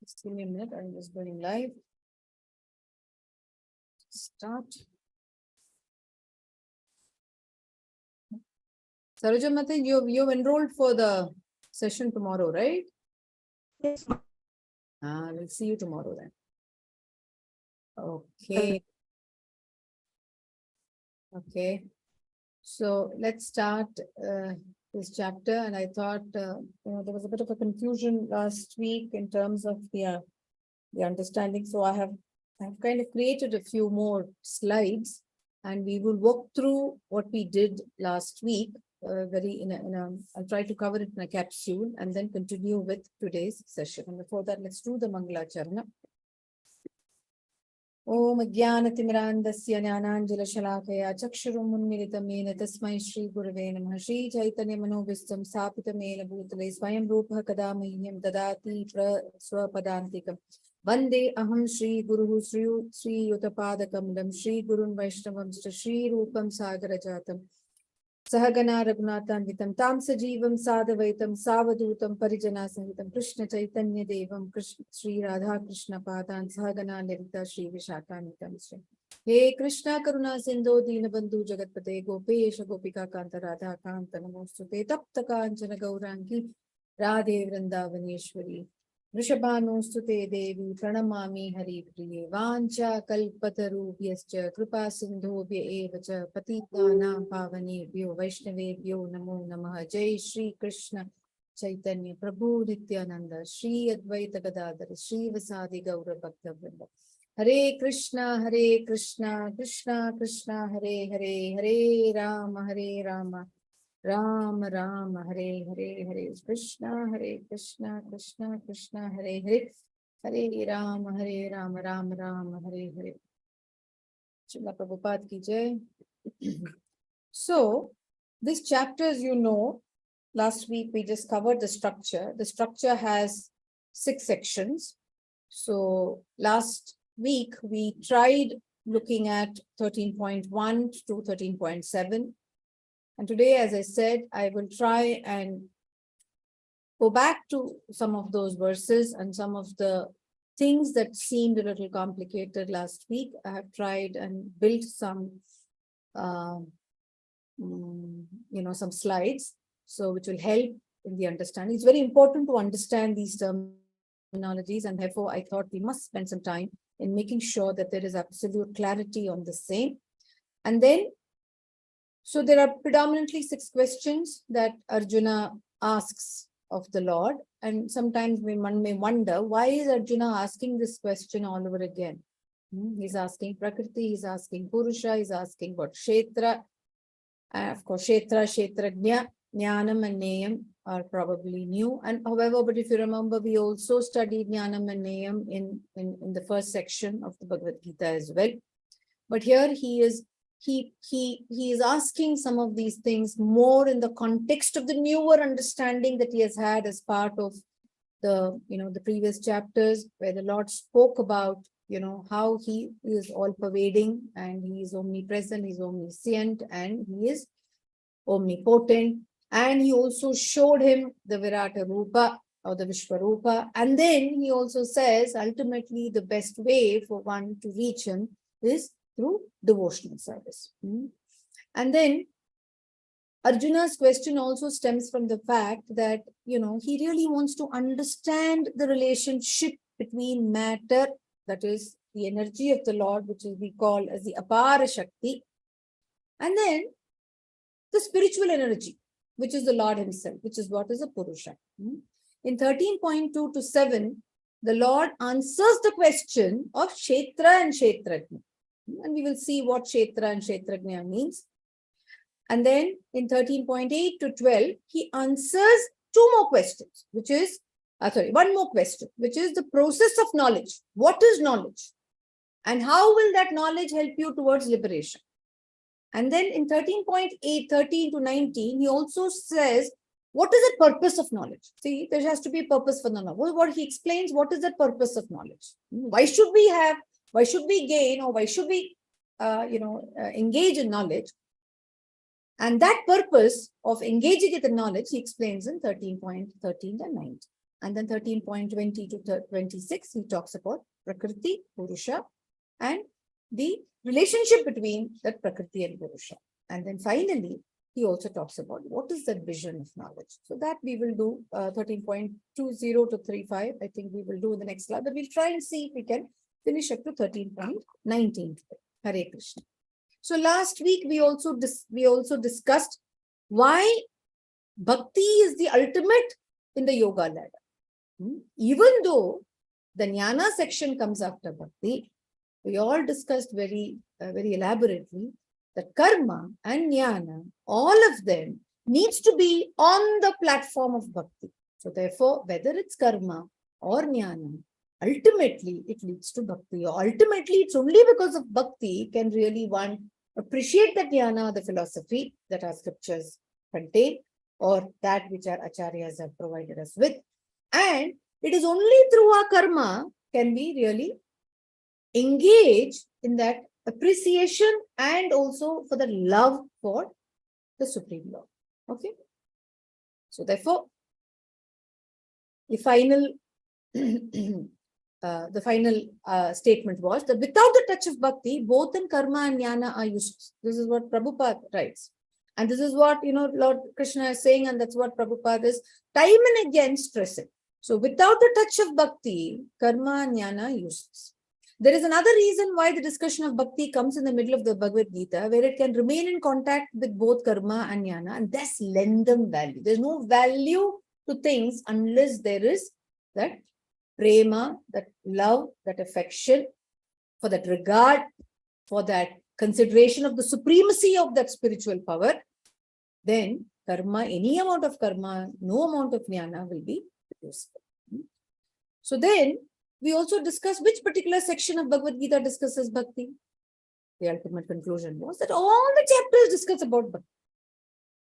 Just give me a minute. I'm just going live. Start. Saroja Mate, you've enrolled for the session tomorrow, right? Yes. We'll see you tomorrow then. Okay. Okay. So let's start this chapter. And I thought, there was a bit of a confusion last week in terms of the understanding. So I've kind of created a few more slides, and we will walk through what we did last week. I'll try to cover it in a capsule and then continue with today's session. And before that, let's do the Mangala Charana. Om Jnanatimrandasya Jnananjala Shalakaya Chakshurum Unmilitam Yena Tasmai Shri Gurave Namah Shri Chaitanya Manovistam Sapita Mela Bhutale Swayam Rupa Kadamahyam Dadati Swapadantikam Vande Aham Shri Guru Sri Yuttapadakam Shri Gurun Vaishnavam Shri Rupam Sagarajatam Sahagana Raghunathan Vitam Tam Sajivam Sadavaitam Savadutam Parijana Sahitam Krishna Chaitanya Devam Krishna Sri Radha Krishna Padan Sahagana Levita Sri Vishakanitam Sri He Krishna Karuna Sindhu Dinabandhu Jagatpate Gopesha Gopika Kanta Radha Kanta Namostute Tapta Kanchana Gaurangi Radhe Vrindavaneshwari Vrishabhanostute Devi Pranamami Hari Priye Vancha Kalpatarubhyascha Kripa Sindhobhya Evacha Patitanam Pavanebhyo Vaishnavebhyo Namo Namaha Jai Shri Krishna Chaitanya Prabhu Nityananda Shri Advaita Gadadhar Shri Vasadi Gaura Bhakta Vrinda Hare Krishna Krishna Krishna Hare Hare Hare Rama Rama Rama Hare Hare Krishna Krishna Krishna Hare Hare Hare Rama Rama Rama Hare Hare. Srila Prabhupada ki jai. So, this chapter, as you know, last week we just covered the structure. The structure has 6 sections. So, last week we tried looking at 13.1 to 13.7. And today, as I said, I will try and go back to some of those verses and some of the things that seemed a little complicated last week. I have tried and built some, some slides, so which will help in the understanding. It's very important to understand these terminologies, and therefore I thought we must spend some time in making sure that there is absolute clarity on the same. And then, so there are predominantly 6 questions that Arjuna asks of the Lord. And sometimes one may wonder, why is Arjuna asking this question all over again? He's asking Prakriti, he's asking Purusha, he's asking what? Kshetra. Of course, Kshetra, Kshetrajna, Jnanam and Neyam are probably new. And however, but if you remember, we also studied Jnanam and Neyam in the first section of the Bhagavad Gita as well. But here he is asking some of these things more in the context of the newer understanding that he has had as part of the previous chapters, where the Lord spoke about how he is all pervading and he is omnipresent, he's omniscient, and he is omnipotent. And he also showed him the Virata Rupa or the Vishwarupa. And then he also says ultimately the best way for one to reach him is through devotional service. And then Arjuna's question also stems from the fact that, he really wants to understand the relationship between matter, that is the energy of the Lord, which we call as the Apara Shakti, and then the spiritual energy, which is the Lord himself, which is what is a Purusha. In 13.2 to 7, the Lord answers the question of Kshetra and Kshetrajna. And we will see what Kshetra and Kshetrajna means. And then in 13.8 to 12, he answers 2 more questions, which is, one more question, which is the process of knowledge. What is knowledge? And how will that knowledge help you towards liberation? And then in 13.8, 13 to 19, he also says, what is the purpose of knowledge? See, there has to be a purpose for the knowledge. What he explains, what is the purpose of knowledge? Why should we gain, or why should we, engage in knowledge? And that purpose of engaging in the knowledge, he explains in 13.13 and 19. And then 13.20 to 26, he talks about Prakriti, Purusha, and the relationship between that Prakriti and Purusha. And then finally, he also talks about what is the vision of knowledge. So that we will do 13.20 to 35. I think we will do in the next slide, but we'll try and see if we can finish up to 13.19. Hare Krishna. So last week we also discussed why bhakti is the ultimate in the yoga ladder. Even though the jnana section comes after bhakti, we all discussed very elaborately that karma and jnana, all of them needs to be on the platform of bhakti. So therefore, whether it's karma or jnana, ultimately it leads to bhakti. Or ultimately, it's only because of bhakti can really one appreciate the jnana, the philosophy that our scriptures contain, or that which our acharyas have provided us with. And it is only through our karma can we really engage in that appreciation and also for the love for the Supreme Lord. Okay. So therefore, the final statement was that without the touch of bhakti, both in karma and jnana are useless. This is what Prabhupada writes. And this is what, Lord Krishna is saying, and that's what Prabhupada is time and again stressing. So without the touch of bhakti, karma and jnana are useless. There is another reason why the discussion of bhakti comes in the middle of the Bhagavad Gita, where it can remain in contact with both karma and jnana, and thus lend them value. There's no value to things unless there is that prema, that love, that affection, for that regard, for that consideration of the supremacy of that spiritual power. Then karma, any amount of karma, no amount of jnana will be useful. So then, we also discussed which particular section of Bhagavad Gita discusses bhakti. The ultimate conclusion was that all the chapters discuss about bhakti.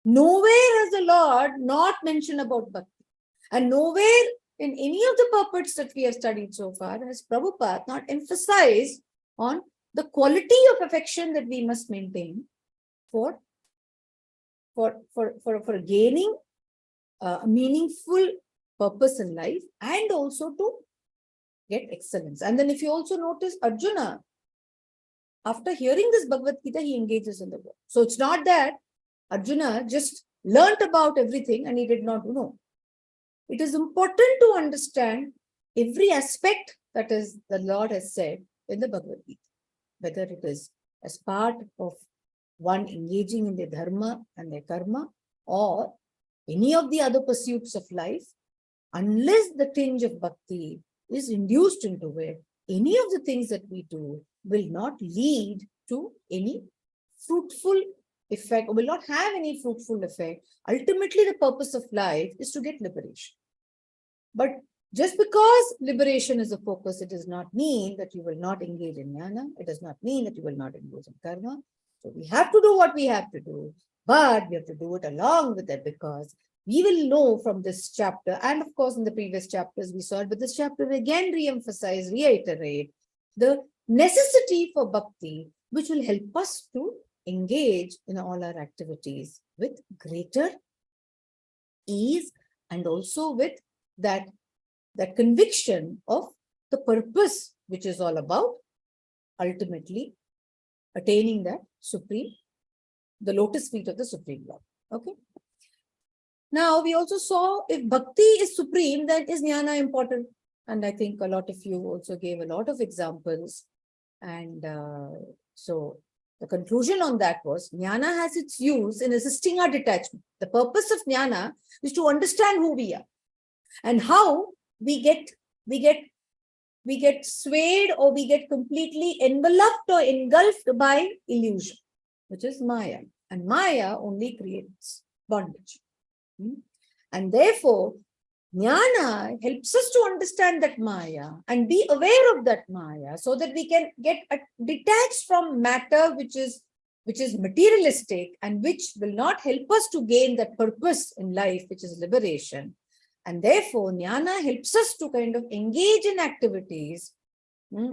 Nowhere has the Lord not mentioned about bhakti. And nowhere in any of the purports that we have studied so far has Prabhupada not emphasized on the quality of affection that we must maintain for gaining a meaningful purpose in life and also to get excellence. And then if you also notice Arjuna, after hearing this Bhagavad Gita, he engages in the work. So it's not that Arjuna just learnt about everything and he did not know. It is important to understand every aspect that is the Lord has said in the Bhagavad Gita, whether it is as part of one engaging in their dharma and their karma or any of the other pursuits of life, unless the tinge of bhakti is induced into it, any of the things that we do will not lead to any fruitful effect, or will not have any fruitful effect. Ultimately, the purpose of life is to get liberation. But just because liberation is a focus, it does not mean that you will not engage in jnana. It does not mean that you will not engage in karma. So we have to do what we have to do, but we have to do it along with that, because we will know from this chapter, and of course in the previous chapters we saw it, but this chapter will again reiterate the necessity for bhakti, which will help us to engage in all our activities with greater ease and also with that conviction of the purpose, which is all about ultimately attaining that supreme, the lotus feet of the Supreme Lord. Okay. Now, we also saw if bhakti is supreme, then is jnana important? And I think a lot of you also gave a lot of examples. And so the conclusion on that was jnana has its use in assisting our detachment. The purpose of jnana is to understand who we are and how we get swayed or we get completely enveloped or engulfed by illusion, which is Maya. And Maya only creates bondage. And therefore, jnana helps us to understand that Maya and be aware of that Maya so that we can get detached from matter which is materialistic and which will not help us to gain that purpose in life, which is liberation. And therefore, jnana helps us to kind of engage in activities.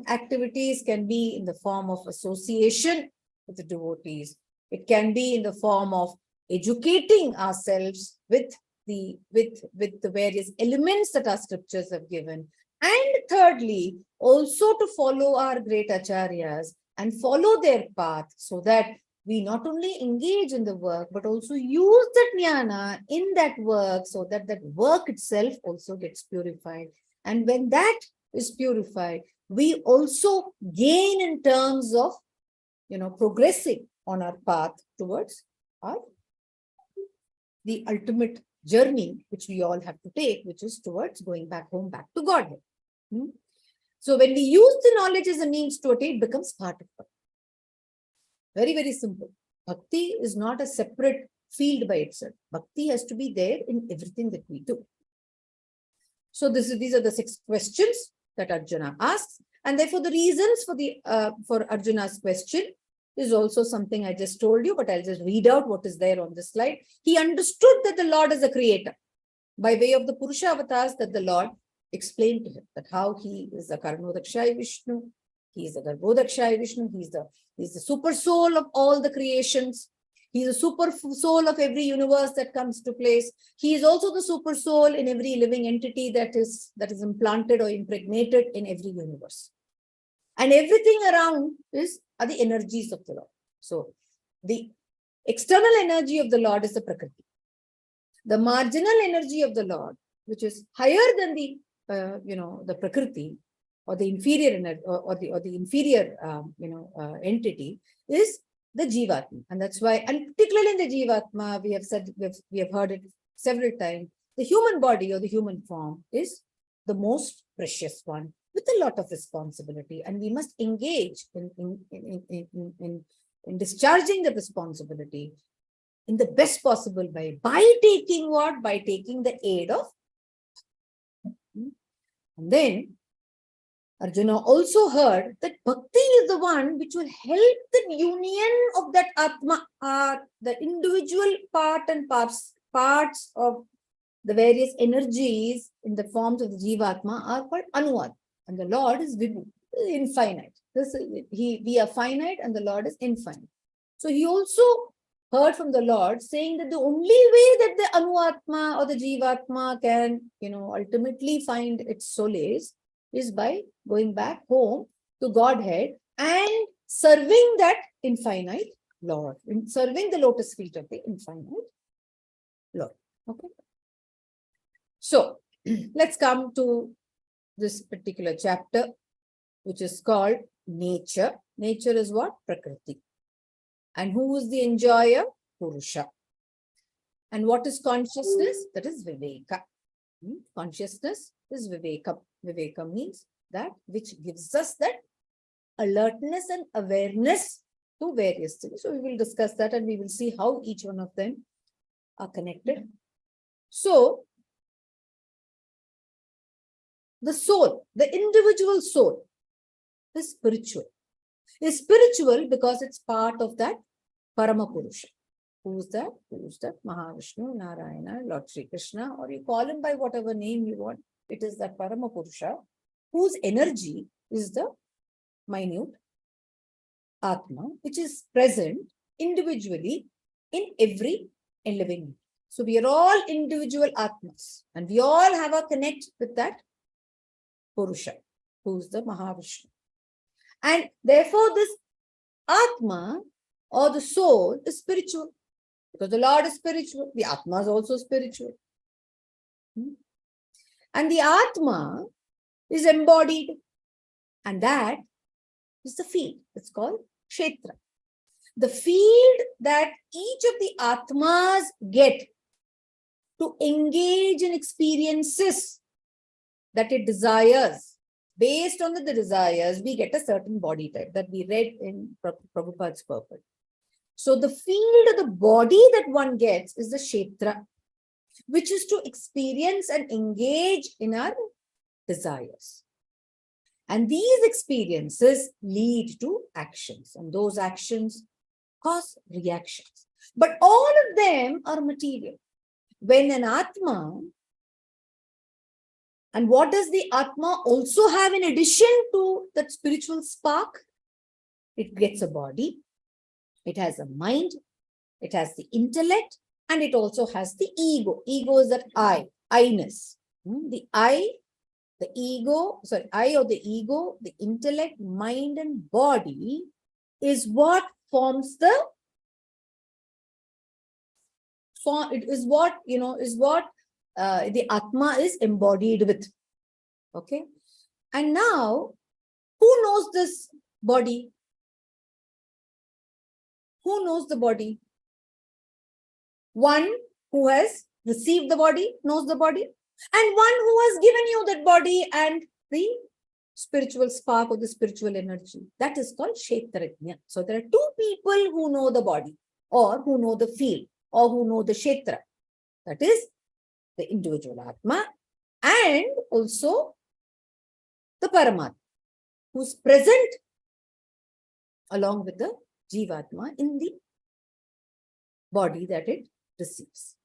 Activities can be in the form of association with the devotees. It can be in the form of educating ourselves with with the various elements that our scriptures have given. And thirdly, also to follow our great acharyas and follow their path, so that we not only engage in the work, but also use the jnana in that work, so that that work itself also gets purified. And when that is purified, we also gain in terms of, progressing on our path towards the ultimate journey, which we all have to take, which is towards going back home, back to Godhead. So when we use the knowledge as a means to attain, it becomes part of it. Very, very simple. Bhakti is not a separate field by itself. Bhakti has to be there in everything that we do. So these are the 6 questions that Arjuna asks. And therefore the reasons for Arjuna's question is also something I just told you, but I'll just read out what is there on this slide. He understood that the Lord is a creator by way of the Purusha avatars that the Lord explained to him, that how he is the Karanodakshayi Vishnu, he is the Garbhodakshayi Vishnu, he's the super soul of all the creations. He is the super soul of every universe that comes to place. He is also the super soul in every living entity that is implanted or impregnated in every universe. And everything around are the energies of the Lord. So the external energy of the Lord is the Prakriti. The marginal energy of the Lord, which is higher than the Prakriti, or the inferior energy, or the inferior entity, is the Jivatma. And that's why, and particularly in the Jivatma, we have heard it several times, the human body or the human form is the most precious one, with a lot of responsibility. And we must engage in discharging the responsibility in the best possible way, by taking what? By taking the aid of. And then Arjuna also heard that Bhakti is the one which will help the union of that Atma, the individual part and parts of the various energies in the forms of the Jivatma are called Anuvad. And the Lord is Vibhu, infinite. We are finite and the Lord is infinite. So he also heard from the Lord saying that the only way that the Anuatma or the Jivatma can, ultimately find its solace is by going back home to Godhead and serving that infinite Lord, serving the lotus feet of the infinite Lord. Okay. So let's come to this particular chapter, which is called Nature. Nature is what? Prakriti. And who is the enjoyer? Purusha. And what is consciousness? That is Viveka. Consciousness is Viveka. Viveka means that which gives us that alertness and awareness to various things. So we will discuss that and we will see how each one of them are connected. So the soul, the individual soul, is spiritual. Is spiritual because it's part of that Paramapurusha. Who's that? Who's that? Mahavishnu, Narayana, Lord Sri Krishna, or you call him by whatever name you want. It is that Paramapurusha whose energy is the minute Atma, which is present individually in every living. So we are all individual Atmas and we all have a connect with that Purusha, who's the Mahavishnu. And therefore this Atma or the soul is spiritual. Because the Lord is spiritual, the Atma is also spiritual. And the Atma is embodied. And that is the field. It's called Kshetra. The field that each of the Atmas get to engage in experiences that it desires. Based on the desires, we get a certain body type that we read in Prabhupada's purport. So the field of the body that one gets is the Kshetra, which is to experience and engage in our desires. And these experiences lead to actions, and those actions cause reactions. But all of them are material. When an Atma, and what does the Atma also have in addition to that spiritual spark? It gets a body, it has a mind, it has the intellect, And it also has the ego. Ego is that I-ness. The I, the ego, I or the ego, the intellect, mind, and body is what forms the it is what, is what the Atma is embodied with. Okay. And now, who knows this body? Who knows the body? One who has received the body knows the body, and one who has given you that body and the spiritual spark or the spiritual energy. That is called Kshetrajna. So there are two people who know the body, or who know the field, or who know the Kshetra. That is the individual Atma, and also the Paramatma, who's present along with the Jivatma in the body that it receives.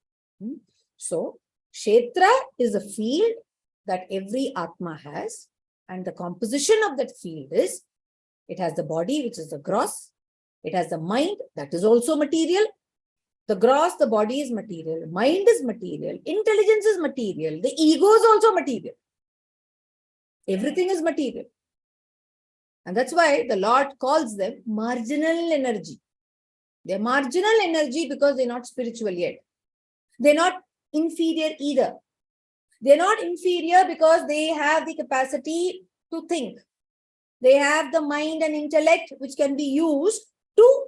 So, Kshetra is a field that every Atma has, and the composition of that field is, it has the body, which is the gross, it has the mind, that is also material. The gross, the body is material, mind is material, intelligence is material, the ego is also material. Everything is material. And that's why the Lord calls them marginal energy. They're marginal energy because they're not spiritual yet. They're not inferior either. They're not inferior because they have the capacity to think. They have the mind and intellect which can be used to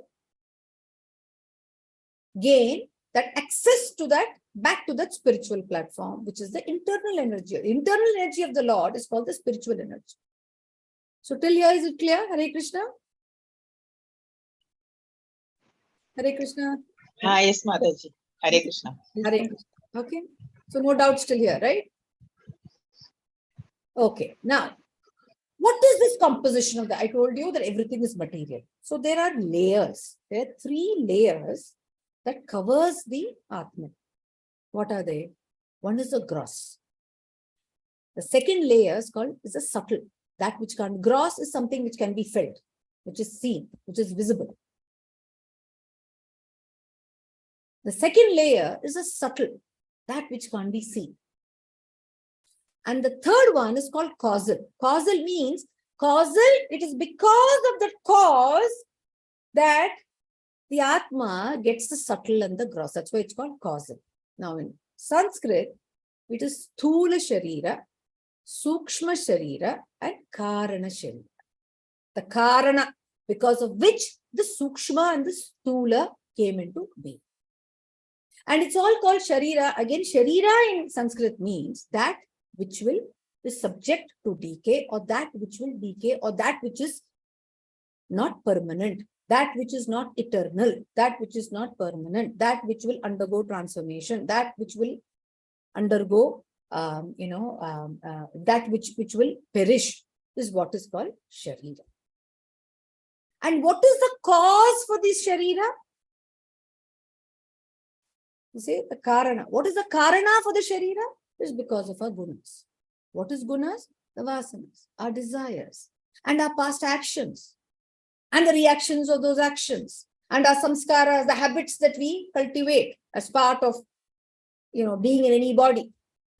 gain that access to that, back to that spiritual platform, which is the internal energy. The internal energy of the Lord is called the spiritual energy. So till here, is it clear? Hare Krishna? Hare Krishna? Yes, Mataji. Hare Krishna. Hare Krishna. Okay. So no doubt still here, right? Okay. Now, what is this composition of the? I told you that everything is material. So there are layers. There are 3 layers that covers the Atman. What are they? One is the gross. The second layer is called is a subtle. That which can, gross is something which can be felt, which is seen, which is visible. The second layer is a subtle, that which can't be seen. And the third one is called causal. Causal means, it is because of the cause that the Atma gets the subtle and the gross. That's why it's called causal. Now in Sanskrit, it is Thula Sharira, Sukshma Sharira, and Karana Sharira. The Karana, because of which the Sukshma and the Sthula came into being. And it's all called Sharira. Again, Sharira in Sanskrit means that which will be subject to decay, or that which will decay, or that which is not permanent, that which is not eternal, that which is not permanent, that which will undergo transformation, that which will undergo, that which will perish, is what is called Sharira. And what is the cause for this Sharira? You see, the Karana. What is the Karana for the Sharira? It is because of our gunas. What is gunas? The vasanas, our desires, and our past actions, and the reactions of those actions, and our samskaras, the habits that we cultivate as part of, being in any body.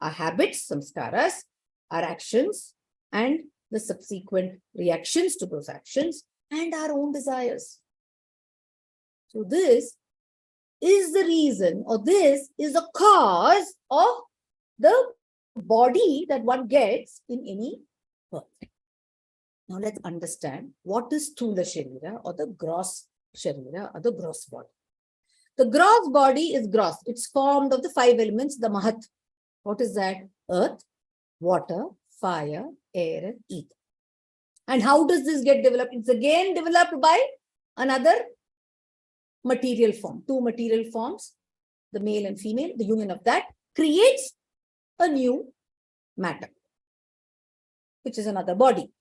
Our habits, samskaras, our actions, and the subsequent reactions to those actions, and our own desires. So this is the reason, or this is the cause of the body that one gets in any birth. Now let's understand what is Thula Sharira, or the gross Sharira, or the gross body. The gross body is gross. It's formed of the 5 elements, the Mahat. What is that? Earth, water, fire, air, and ether. And how does this get developed? It's again developed by another material form. 2 material forms, the male and female, the union of that creates a new matter, which is another body.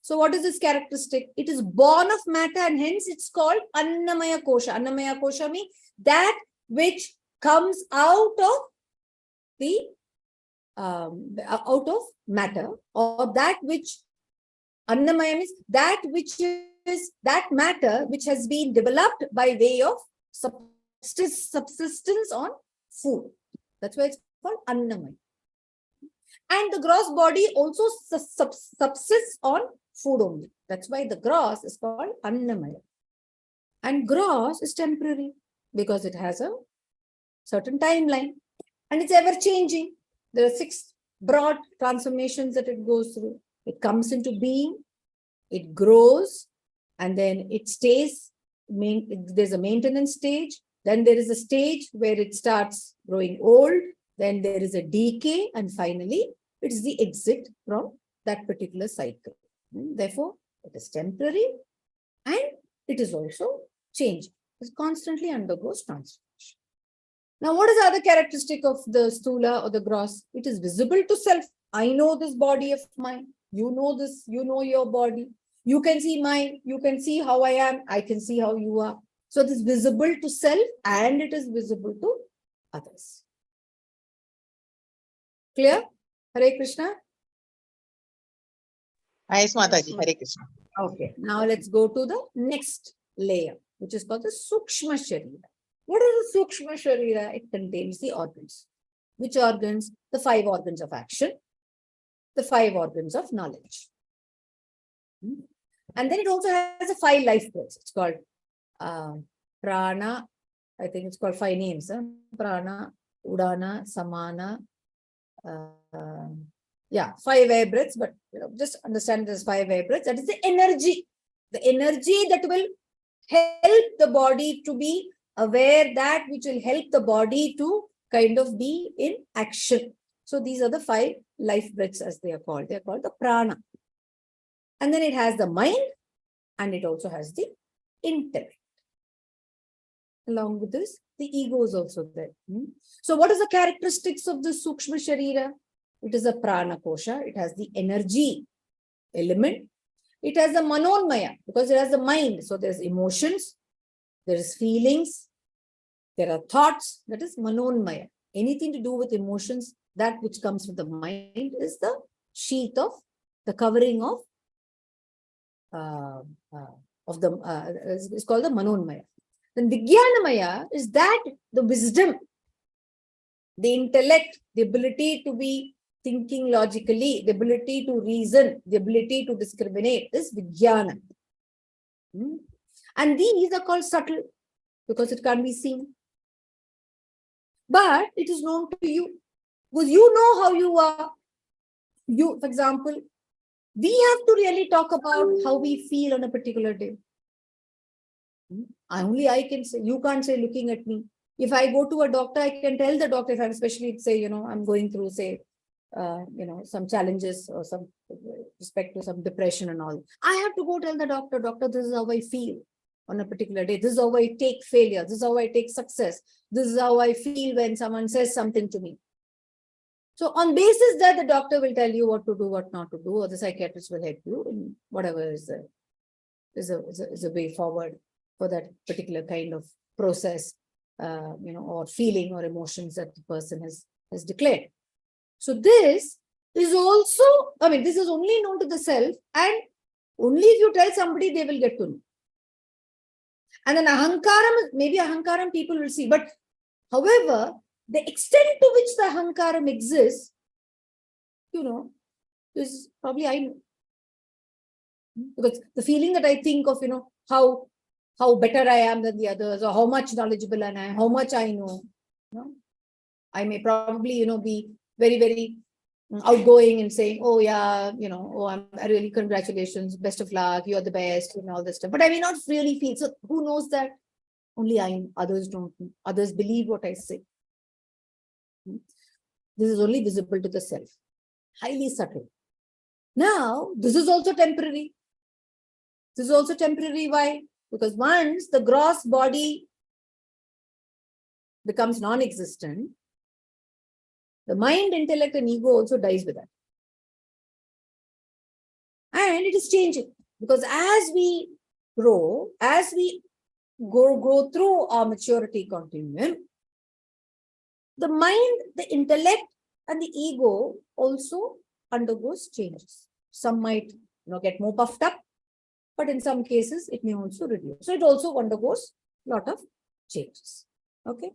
So what is this characteristic? It is born of matter, and hence it's called Annamaya Kosha. Annamaya Kosha means that which comes out of the out of matter, or that which Annamaya means that which is that matter which has been developed by way of subsistence on food. That's why it's called Annamaya. And the gross body also subsists on food only. That's why the gross is called Annamaya. And gross is temporary because it has a certain timeline and it's ever changing. There are 6 broad transformations that it goes through. It comes into being, it grows, and then it stays. There's a maintenance stage. Then there is a stage where it starts growing old. Then there is a decay, and finally, it's the exit from that particular cycle. Therefore, it is temporary and it is also changing. It constantly undergoes transformation. Now, what is the other characteristic of the stula or the gross? It is visible to self. I know this body of mine. You know this. You know your body. You can see mine. You can see how I am. I can see how you are. So it is visible to self and it is visible to others. Clear? Hare Krishna. Yes, Mataji. Hare Krishna. Okay. Now let's go to the next layer, which is called the Sukshma Sharira. What is the Sukshma Sharira? It contains the organs. Which organs? The 5 organs of action, the 5 organs of knowledge. And then it also has a 5 life breaths. It's called Prana. I think it's called 5 names. Prana, Udana, Samana. 5 air breaths, but just understand there's 5 air breaths. That is the energy that will help the body to be aware, that which will help the body to kind of be in action. So these are the 5 life breaths as they are called. They are called the prana. And then it has the mind and it also has the intellect. Along with this, the ego is also there. So what is the characteristics of the Sukshma Sharira? It is a prana kosha. It has the energy element. It has the manonmaya because it has the mind. So there's emotions, there is feelings, there are thoughts. That is manonmaya. Anything to do with emotions, that which comes from the mind is the sheath of the covering of is called the manonmaya. Then Vijnanamaya is that the wisdom, the intellect, the ability to be thinking logically, the ability to reason, the ability to discriminate is Vijnana. And these are called subtle because it can't be seen. But it is known to you because you know how you are. You, for example, we have to really talk about how we feel on a particular day. Only I can say, you can't say looking at me. If I go to a doctor, I can tell the doctor, if I'm especially say, I'm going through, say, some challenges or some respect to some depression and all. I have to go tell the doctor, this is how I feel on a particular day. This is how I take failure. This is how I take success. This is how I feel when someone says something to me. So on basis that the doctor will tell you what to do, what not to do, or the psychiatrist will help you in whatever is a way forward for that particular kind of process, or feeling or emotions that the person has declared. So this is also, this is only known to the self, and only if you tell somebody, they will get to know. And then ahankaram, maybe ahankaram people will see, but however, the extent to which the ahankaram exists, is probably I know. Because the feeling that I think of, how better I am than the others, or how much knowledgeable I am, how much I know. I may probably, be very, very outgoing and saying, oh yeah, I really congratulations, best of luck, you're the best, and all this stuff. But I may not really feel. So who knows that? Only I know. Others don't know. Others believe what I say. This is only visible to the self. Highly subtle. Now, this is also temporary. This is also temporary. Why? Because once the gross body becomes non-existent, the mind, intellect, and ego also dies with that. And it is changing. Because as we grow, as we grow through our maturity continuum, the mind, the intellect, and the ego also undergoes changes. Some might get more puffed up, but in some cases, it may also reduce. So it also undergoes a lot of changes. Okay.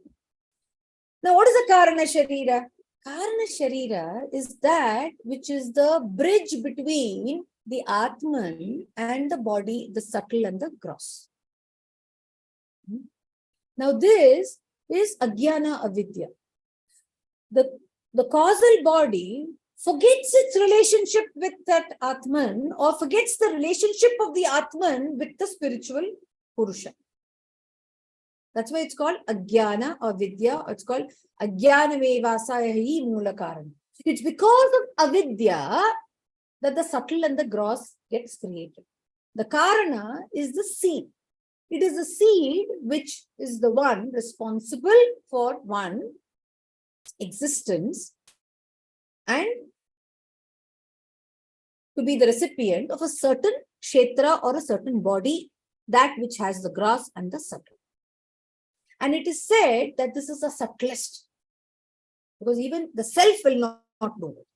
Now, what is the Karana Sharira? Karana Sharira is that which is the bridge between the Atman and the body, the subtle and the gross. Now, this is Ajnana Avidya. The causal body forgets its relationship with that Atman or forgets the relationship of the Atman with the spiritual Purusha. That's why it's called Ajnana or Vidya, or it's called Ajnana Vevasayahi Mulakaran. It's because of Avidya that the subtle and the gross gets created. The Karana is the seed. It is the seed which is the one responsible for one existence and to be the recipient of a certain kshetra or a certain body, that which has the gross and the subtle. And it is said that this is the subtlest, because even the self will not know it.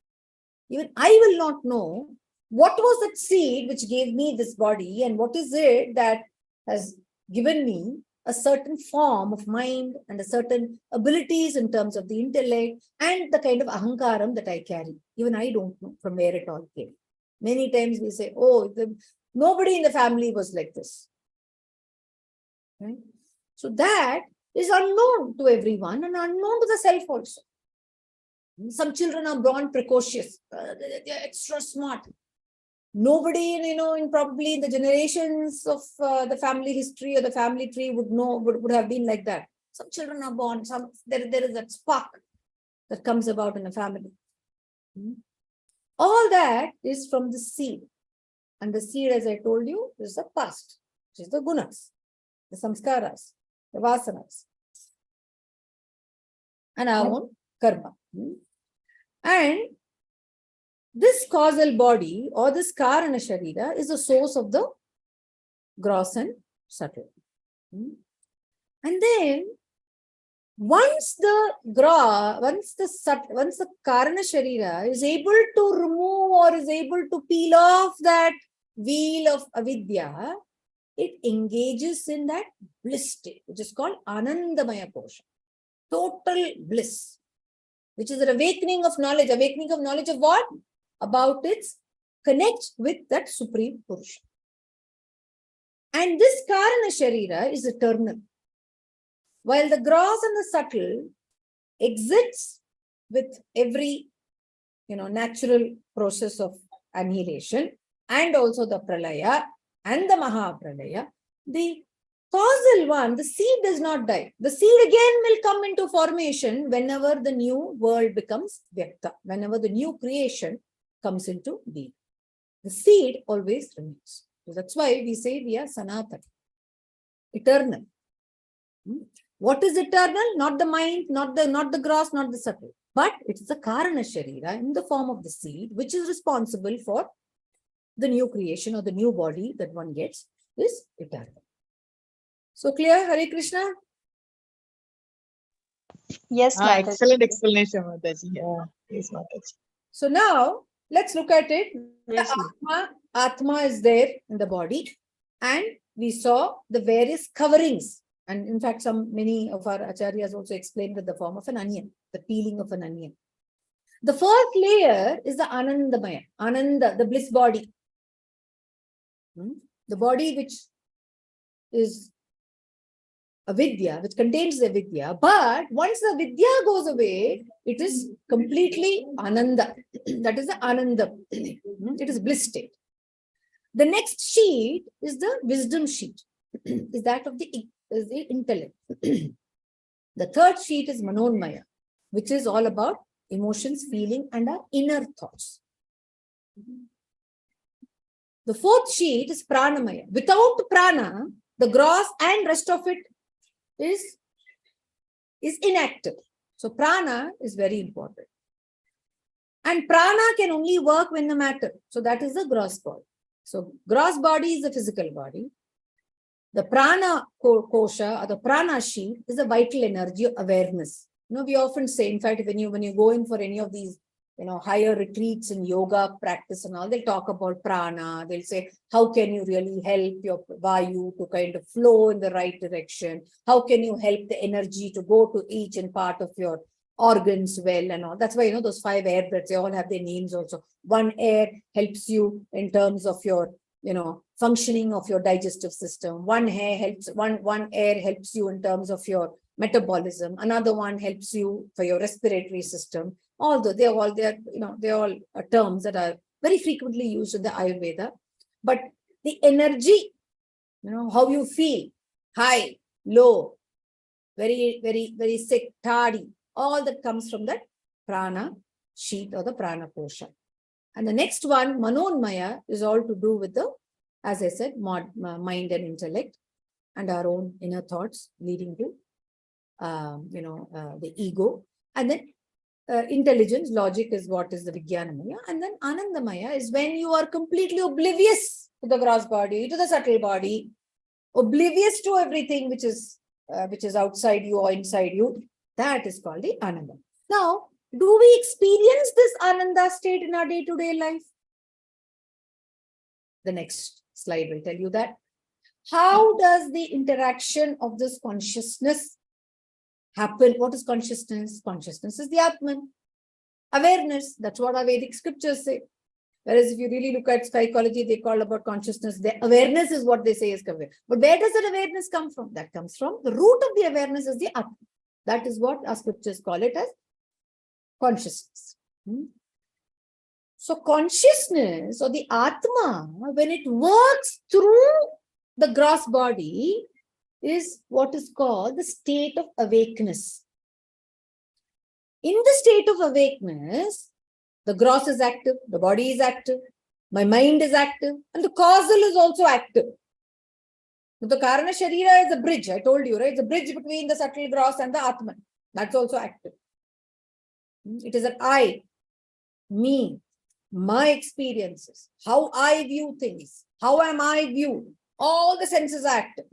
Even I will not know what was that seed which gave me this body and what is it that has given me a certain form of mind and a certain abilities in terms of the intellect and the kind of ahankaram that I carry. Even I don't know from where it all came. Many times we say, oh, nobody in the family was like this. Right? So that is unknown to everyone and unknown to the self also. Some children are born precocious. They're extra smart. Nobody, in probably in the generations of the family history or the family tree would have been like that. Some children are born, there is that spark that comes about in a family. All that is from the seed. And the seed, as I told you, is the past, which is the gunas, the samskaras, the vasanas, and our own karma. And this causal body or this Karana Sharira is the source of the gross and subtle. And then once the Karana Sharira is able to remove or is able to peel off that wheel of avidya, it engages in that bliss state, which is called Anandamaya Kosha. Total bliss, which is an awakening of knowledge. Awakening of knowledge of what? About its connect with that Supreme Purusha. And this Karana Sharira is eternal. While the gross and the subtle exits with every natural process of annihilation and also the pralaya and the Mahapralaya, the causal one, the seed does not die. The seed again will come into formation whenever the new world becomes Vyakta, whenever the new creation comes into being. The seed always remains. So that's why we say we are Sanatana, eternal. What is eternal? Not the mind, not the gross, not the subtle. But it is the Karana Sharira in the form of the seed, which is responsible for the new creation or the new body that one gets is eternal. So clear, Hare Krishna? Yes, Mataji. Excellent explanation, Mataji. Yes, Mataji. So now let's look at it. Yes, The Atma is there in the body, and we saw the various coverings. And in fact, many of our acharyas also explained with the form of an onion, the peeling of an onion. The first layer is the Anandamaya, Ananda, the bliss body. The body which is avidya, which contains the vidya, but once the vidya goes away, it is completely ananda. That is the ananda. It is bliss state. The next sheet is the wisdom sheet, is that of the intellect. The third sheet is manonmaya, which is all about emotions, feeling, and our inner thoughts. The fourth sheet is pranamaya. Without prana, the gross and rest of it is inactive. So prana is very important. And prana can only work when the matter. So that is the gross body. So gross body is the physical body. The prana kosha or the prana sheet is the vital energy of awareness. We often say, in fact, when you go in for any of these higher retreats in yoga practice and all, they'll talk about prana. They'll say, how can you really help your vayu to kind of flow in the right direction? How can you help the energy to go to each and part of your organs well and all? That's why, those 5 air breaths, they all have their names also. One air helps you in terms of your, functioning of your digestive system. One air helps you in terms of your metabolism. Another one helps you for your respiratory system. Although they're all terms that are very frequently used in the Ayurveda. But the energy, how you feel, high, low, very, very, very sick, tardy, all that comes from that prana sheath or the prana kosha. And the next one, manonmaya, is all to do with the, as I said, mind and intellect and our own inner thoughts leading to, the ego. And then intelligence, logic is what is the Vijnanamaya. And then Anandamaya is when you are completely oblivious to the gross body, to the subtle body, oblivious to everything which is outside you or inside you. That is called the Ananda. Now, do we experience this Ananda state in our day-to-day life? The next slide will tell you that. How does the interaction of this consciousness happen? What is consciousness? Consciousness is the Atman. Awareness, that's what our Vedic scriptures say. Whereas if you really look at psychology, they call about consciousness. The awareness is what they say is aware. But where does that awareness come from? That comes from the root of the awareness is the Atman. That is what our scriptures call it as consciousness. So consciousness or the Atma, when it works through the gross body, is what is called the state of awakeness. In the state of awakeness, the gross is active, the body is active, my mind is active, and the causal is also active. The Karana Sharira is a bridge, I told you, right? It's a bridge between the subtle gross and the Atman. That's also active. It is an I, me, my experiences, how I view things, how am I viewed. All the senses are active.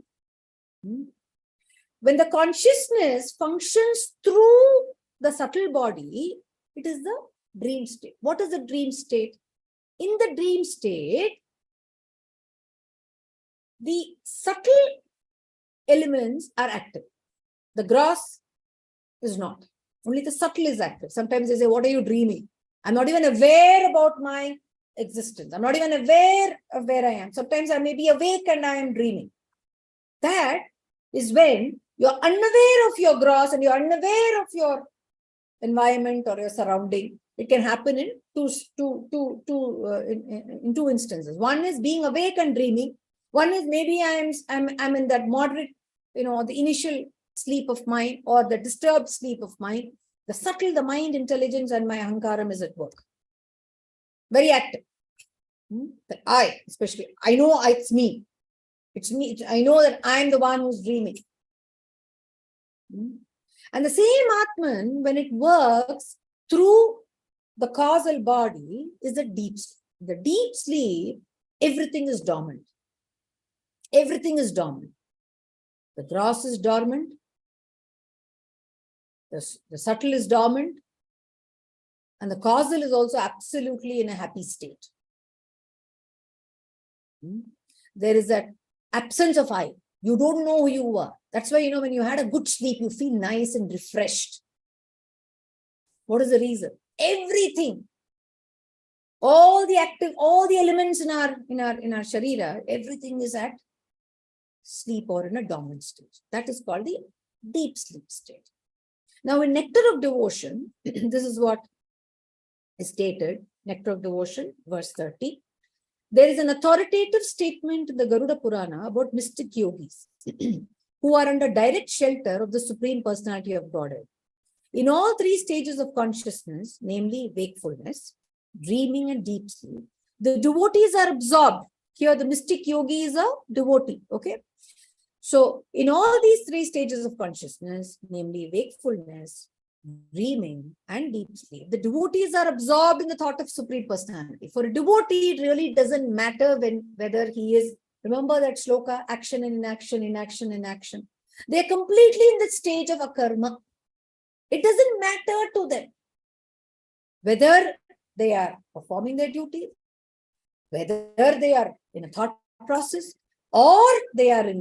When the consciousness functions through the subtle body, it is the dream state. What is the dream state? In the dream state, the subtle elements are active. The gross is not. Only the subtle is active. Sometimes they say, what are you dreaming? I'm not even aware about my existence. I'm not even aware of where I am. Sometimes I may be awake and I am dreaming. That is when you're unaware of your gross and you're unaware of your environment or your surrounding. It can happen in two instances. One is being awake and dreaming. One is maybe I'm in that moderate, the initial sleep of mind or the disturbed sleep of mind. The subtle, the mind intelligence and my ahankaram is at work. Very active. That I, especially, I know it's me. It's me. I know that I'm the one who's dreaming. And the same Atman, when it works through the causal body, is the deep sleep. The deep sleep, everything is dormant. Everything is dormant. The gross is dormant. The subtle is dormant. And the causal is also absolutely in a happy state. There is that absence of I. You don't know who you are. That's why, when you had a good sleep, you feel nice and refreshed. What is the reason? Everything. All the elements in our sharira, everything is at sleep or in a dormant stage. That is called the deep sleep state. Now, in Nectar of Devotion, this is what is stated, Nectar of Devotion, verse 30. There is an authoritative statement in the Garuda Purana about mystic yogis who are under direct shelter of the Supreme Personality of Godhead. In all 3 stages of consciousness, namely wakefulness, dreaming, and deep sleep, the devotees are absorbed. Here, the mystic yogi is a devotee. Okay. So, in all these 3 stages of consciousness, namely wakefulness, dreaming, and deep sleep, the devotees are absorbed in the thought of Supreme Personality. For a devotee, it really doesn't matter whether he is, remember that shloka, action and inaction, inaction and action. They're completely in the stage of akarma. It doesn't matter to them. whether they are performing their duty, whether they are in a thought process, or they are in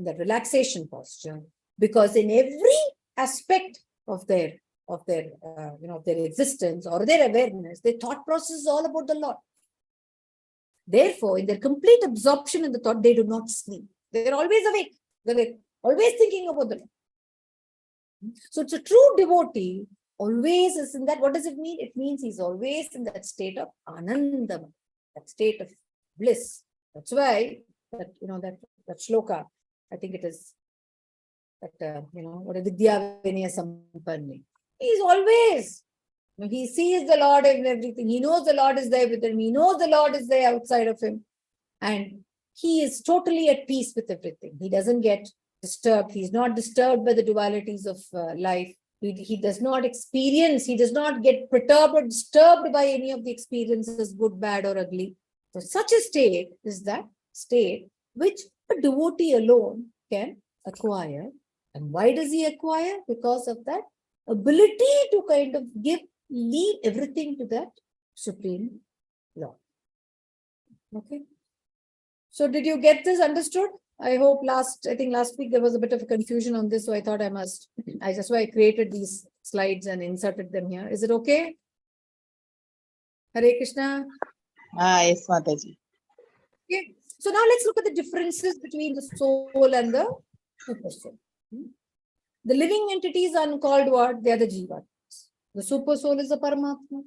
the relaxation posture, because in every aspect of their their existence or their awareness, their thought process is all about the Lord. Therefore, in their complete absorption in the thought, they do not sleep. They're always awake. They're always thinking about the Lord. So it's a true devotee always is in that. What does it mean? It means he's always in that state of anandam, that state of bliss. That's why that that shloka, I think it is that what a vidya vinaya sampanni. He's always, he sees the Lord in everything. He knows the Lord is there with him. He knows the Lord is there outside of him, and he is totally at peace with everything. He doesn't get disturbed. He's not disturbed by the dualities of life. He does not experience, he does not get perturbed or disturbed by any of the experiences, good, bad, or ugly. So such a state is that state which a devotee alone can acquire. And why does he acquire? Because of that ability to kind of leave everything to that Supreme Lord. Okay. So did you get this understood? I hope I think last week there was a bit of a confusion on this, so I thought that's why I created these slides and inserted them here. Is it okay? Hare Krishna. Yes, Mataji. Okay. So now let's look at the differences between the soul and the super soul. The living entities are called what? They are the Jivatmas. The super soul is the Paramatma.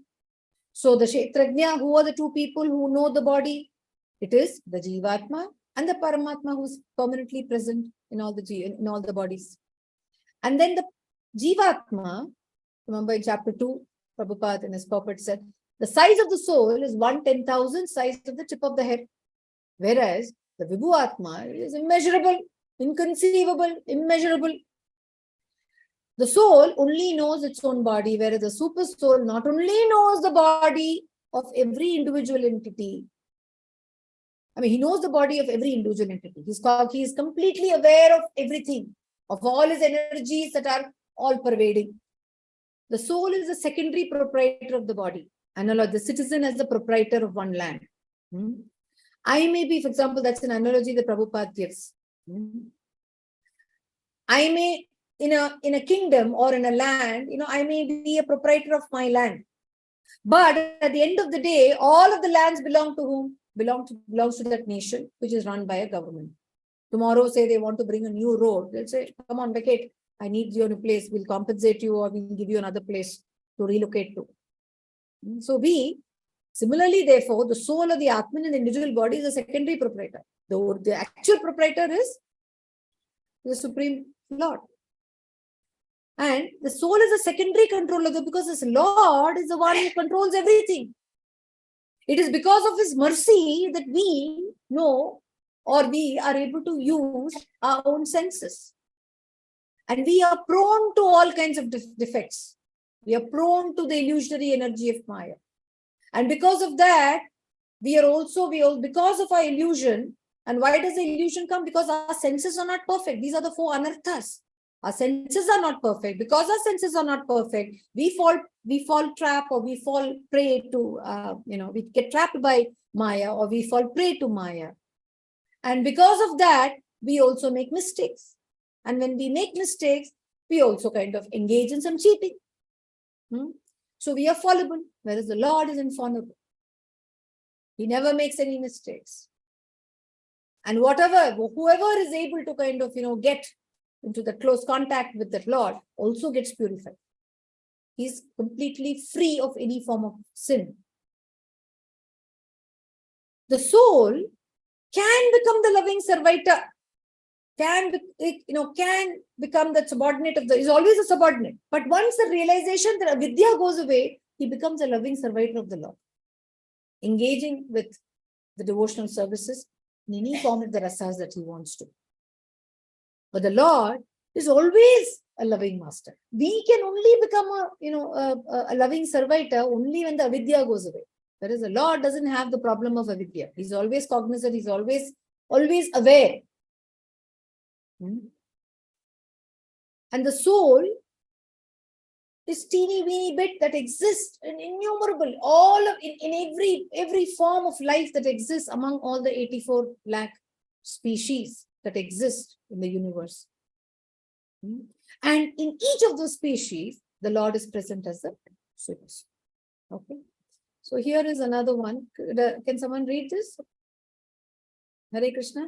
So the Kshetrajna, who are the two people who know the body? It is the Jivatma and the Paramatma, who is permanently present in all the bodies. And then the Jivatma, remember in chapter 2, Prabhupada in his purport said, the size of the soul is 1/10,000 size of the tip of the head. Whereas the Vibhu Atma is immeasurable, inconceivable, immeasurable. The soul only knows its own body, whereas the super soul not only knows the body of every individual entity. He knows the body of every individual entity. He is completely aware of everything, of all his energies that are all pervading. The soul is the secondary proprietor of the body. The citizen as the proprietor of one land. I may be, for example, that's an analogy that Prabhupada gives. I may, in a kingdom or in a land, I may be a proprietor of my land. But at the end of the day, all of the lands belong to whom? Belongs to that nation, which is run by a government. Tomorrow, say they want to bring a new road. They'll say, come on, vacate. I need you in a place. We'll compensate you, or we'll give you another place to relocate to. So similarly, therefore, the soul of the Atman in the individual body is a secondary proprietor. The actual proprietor is the Supreme Lord. And the soul is a secondary controller, because this Lord is the one who controls everything. It is because of his mercy that we know, or we are able to use our own senses. And we are prone to all kinds of defects. We are prone to the illusionary energy of Maya. And because of that, because of our illusion. And why does the illusion come? Because our senses are not perfect. These are the 4 anarthas. Our senses are not perfect. Because our senses are not perfect, we fall trap, or we fall prey to, we get trapped by Maya, or we fall prey to Maya. And because of that, we also make mistakes. And when we make mistakes, we also kind of engage in some cheating. So we are fallible, whereas the Lord is infallible. He never makes any mistakes. And whoever is able to kind of, get into the close contact with the Lord also gets purified. He's completely free of any form of sin. The soul can become the loving servitor, can become the subordinate is always a subordinate. But once the realization that avidya goes away, he becomes a loving servitor of the Lord, engaging with the devotional services in any form of the rasas that he wants to. But the Lord is always a loving master. We can only become a loving servitor only when the avidya goes away. Whereas the Lord doesn't have the problem of avidya. He's always cognizant. He's always aware. And the soul this teeny weeny bit that exists in innumerable, all of in every form of life that exists among all the 84 lakh species that exist in the universe. And in each of those species, the Lord is present as the source. Okay. So here is another one. Can someone read this? Hare Krishna.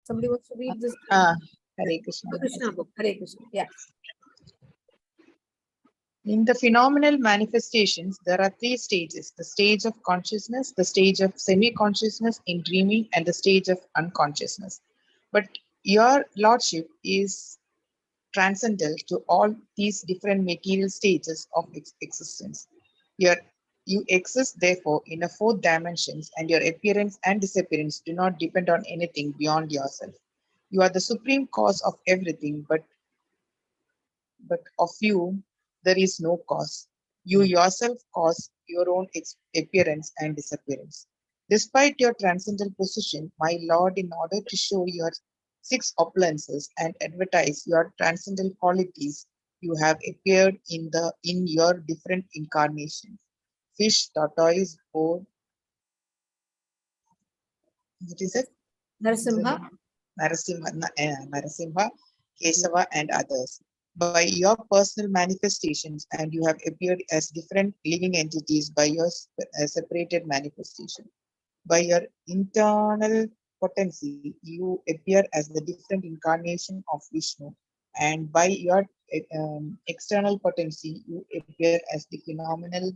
Somebody wants to read this? Hare Krishna. Krishna book. Hare Krishna. Yeah. In the phenomenal manifestations, there are three stages: the stage of consciousness, the stage of semi-consciousness in dreaming, and the stage of unconsciousness. But your Lordship is transcendental to all these different material stages of existence. You exist, therefore, in a fourth dimensions, and your appearance and disappearance do not depend on anything beyond yourself. You are the supreme cause of everything, but of you, there is no cause. You yourself cause your own appearance and disappearance. Despite your transcendental position, my Lord, in order to show your six opulences and advertise your transcendental qualities, you have appeared in your different incarnations: fish, tortoise, boar. What is it? Narasimha. Narasimha, Kesava, and others. By your personal manifestations, and you have appeared as different living entities by your separated manifestation. By your internal potency, you appear as the different incarnation of Vishnu, and by your external potency, you appear as the phenomenal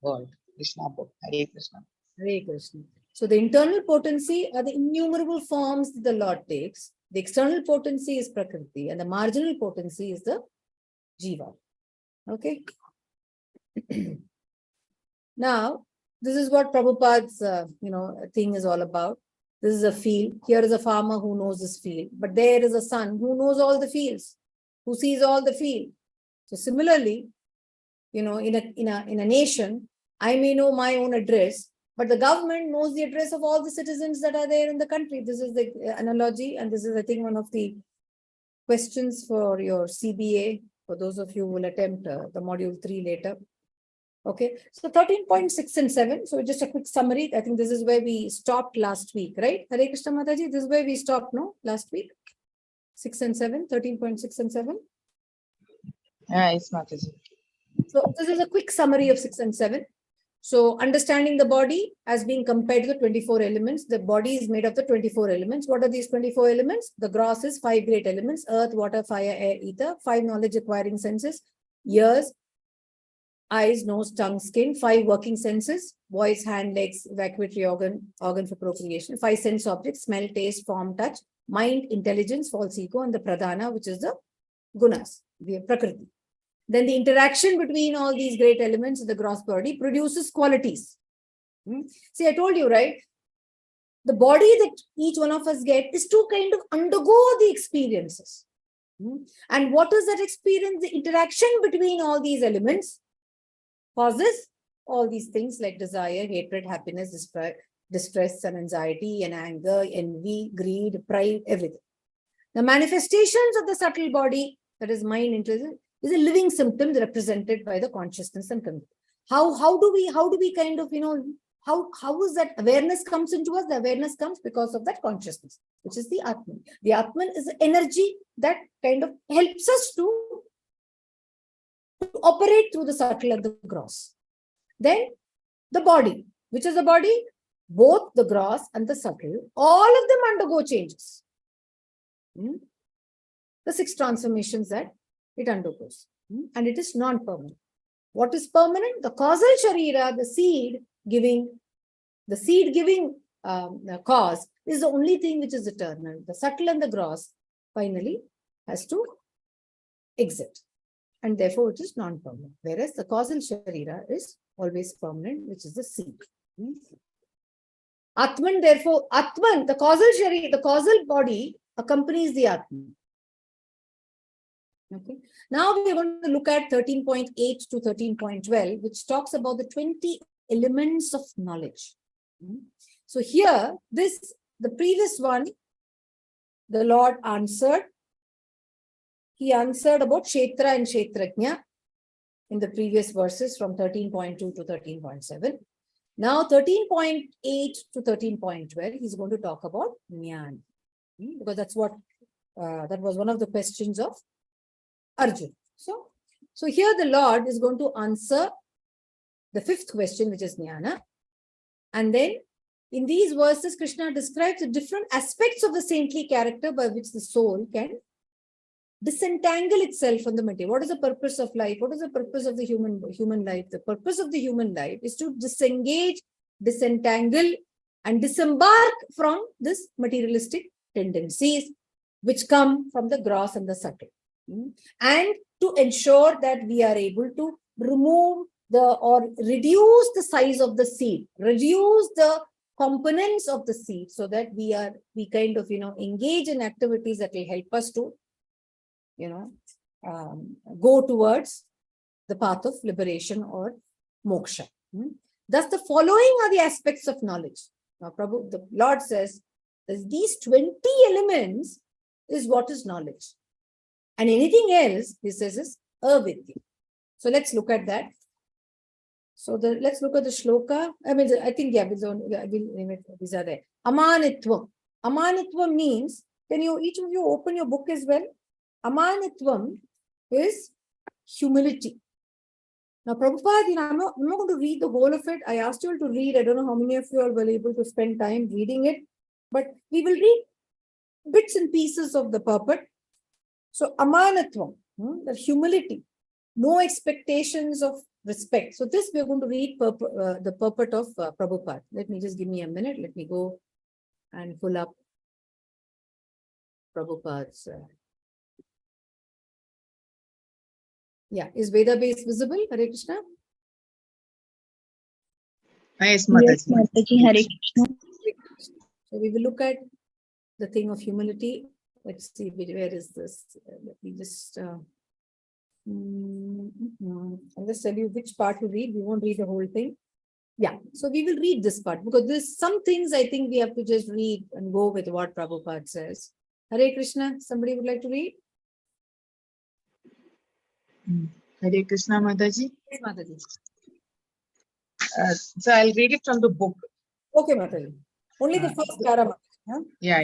world. Krishna Book. Hare Krishna. Hare Krishna. So the internal potency are the innumerable forms that the Lord takes. The external potency is Prakriti, and the marginal potency is the Jiva. Okay. Now, this is what Prabhupada's thing is all about. This is a field. Here is a farmer who knows this field, but there is a son who knows all the fields, who sees all the field. So similarly, in a nation, I may know my own address, but the government knows the address of all the citizens that are there in the country. This is the analogy, and this is, I think, one of the questions for your CBA, for those of you who will attempt the module 3 later. Okay, so 13.6 and 7. So just a quick summary. I think this is where we stopped last week, right? Hare Krishna Mataji, this is where we stopped, no? Last week? 6 and 7, 13.6 and 7. Yes, Mataji. So this is a quick summary of 6 and 7. So understanding the body as being compared to the 24 elements. The body is made of the 24 elements. What are these 24 elements? The gross is 5 great elements: earth, water, fire, air, ether. 5 knowledge acquiring senses: ears, eyes, nose, tongue, skin. 5 working senses: voice, hand, legs, evacuatory organ for procreation. 5 sense objects: smell, taste, form, touch. Mind, intelligence, false ego, and the pradhana, which is the gunas, the prakriti. Then the interaction between all these great elements in the gross body produces qualities. See, I told you, right? The body that each one of us get is to kind of undergo the experiences. And what is that experience? The interaction between all these elements causes all these things like desire, hatred, happiness, distress, and anxiety, and anger, envy, greed, pride, everything. The manifestations of the subtle body, that is mind, intelligence, is a living symptom represented by the consciousness and control. How do we kind of, how is that awareness comes into us? The awareness comes because of that consciousness, which is the Atman. The Atman is the energy that kind of helps us to operate through the subtle and the gross. Then the body, which is the body, both the gross and the subtle, all of them undergo changes. The 6 transformations that it undergoes, and it is non-permanent. What is permanent? The causal sharira, the seed giving cause is the only thing which is eternal. The subtle and the gross finally has to exit, and therefore it is non-permanent. Whereas the causal sharira is always permanent, which is the seed. Atman, therefore, the causal sharira, the causal body accompanies the Atman. Okay. Now we are going to look at 13.8 to 13.12, which talks about the 20 elements of knowledge. So here, the previous one, the Lord answered. He answered about Kshetra and Kshetrajna. in the previous verses from 13.2 to 13.7. Now 13.8 to 13.12, he's going to talk about Jnana, because that's what, that was one of the questions of Arjun. So here the Lord is going to answer the fifth question, which is Jnana. And then in these verses, Krishna describes the different aspects of the saintly character by which the soul can disentangle itself from the material. What is the purpose of life? What is the purpose of the human life? The purpose of the human life is to disengage, disentangle, and disembark from this materialistic tendencies which come from the gross and the subtle. And to ensure that we are able to remove or reduce the size of the seed, reduce the components of the seed, so that we kind of, engage in activities that will help us to, go towards the path of liberation or moksha. Thus, the following are the aspects of knowledge. Now, Prabhu, the Lord says that these 20 elements is what is knowledge. And anything else, he says, is avidya. So let's look at that. So let's look at the shloka. I think, these are there. Amanitvam. Amanitvam means, can you, each of you open your book as well? Amanitvam is humility. Now, Prabhupada, I'm not going to read the whole of it. I asked you all to read. I don't know how many of you all were able to spend time reading it, but we will read bits and pieces of the purport. So, Amanatvam, the humility, no expectations of respect. So, this we are going to read the purport of Prabhupada. Let me just give me a minute. Let me go and pull up Prabhupada's. Is Veda base visible? Hare Krishna. Yes, Mataji. Hare Krishna. So we will look at the thing of humility. Let's see, where is this? Let me just, I'll just tell you which part to read. We won't read the whole thing. So we will read this part, because there's some things I think we have to just read and go with what Prabhupada says. Hare Krishna, somebody would like to read? Hare Krishna, Mataji. Yes, Mataji. So I'll read it from the book. Okay, Mataji. Only the first para. Yeah.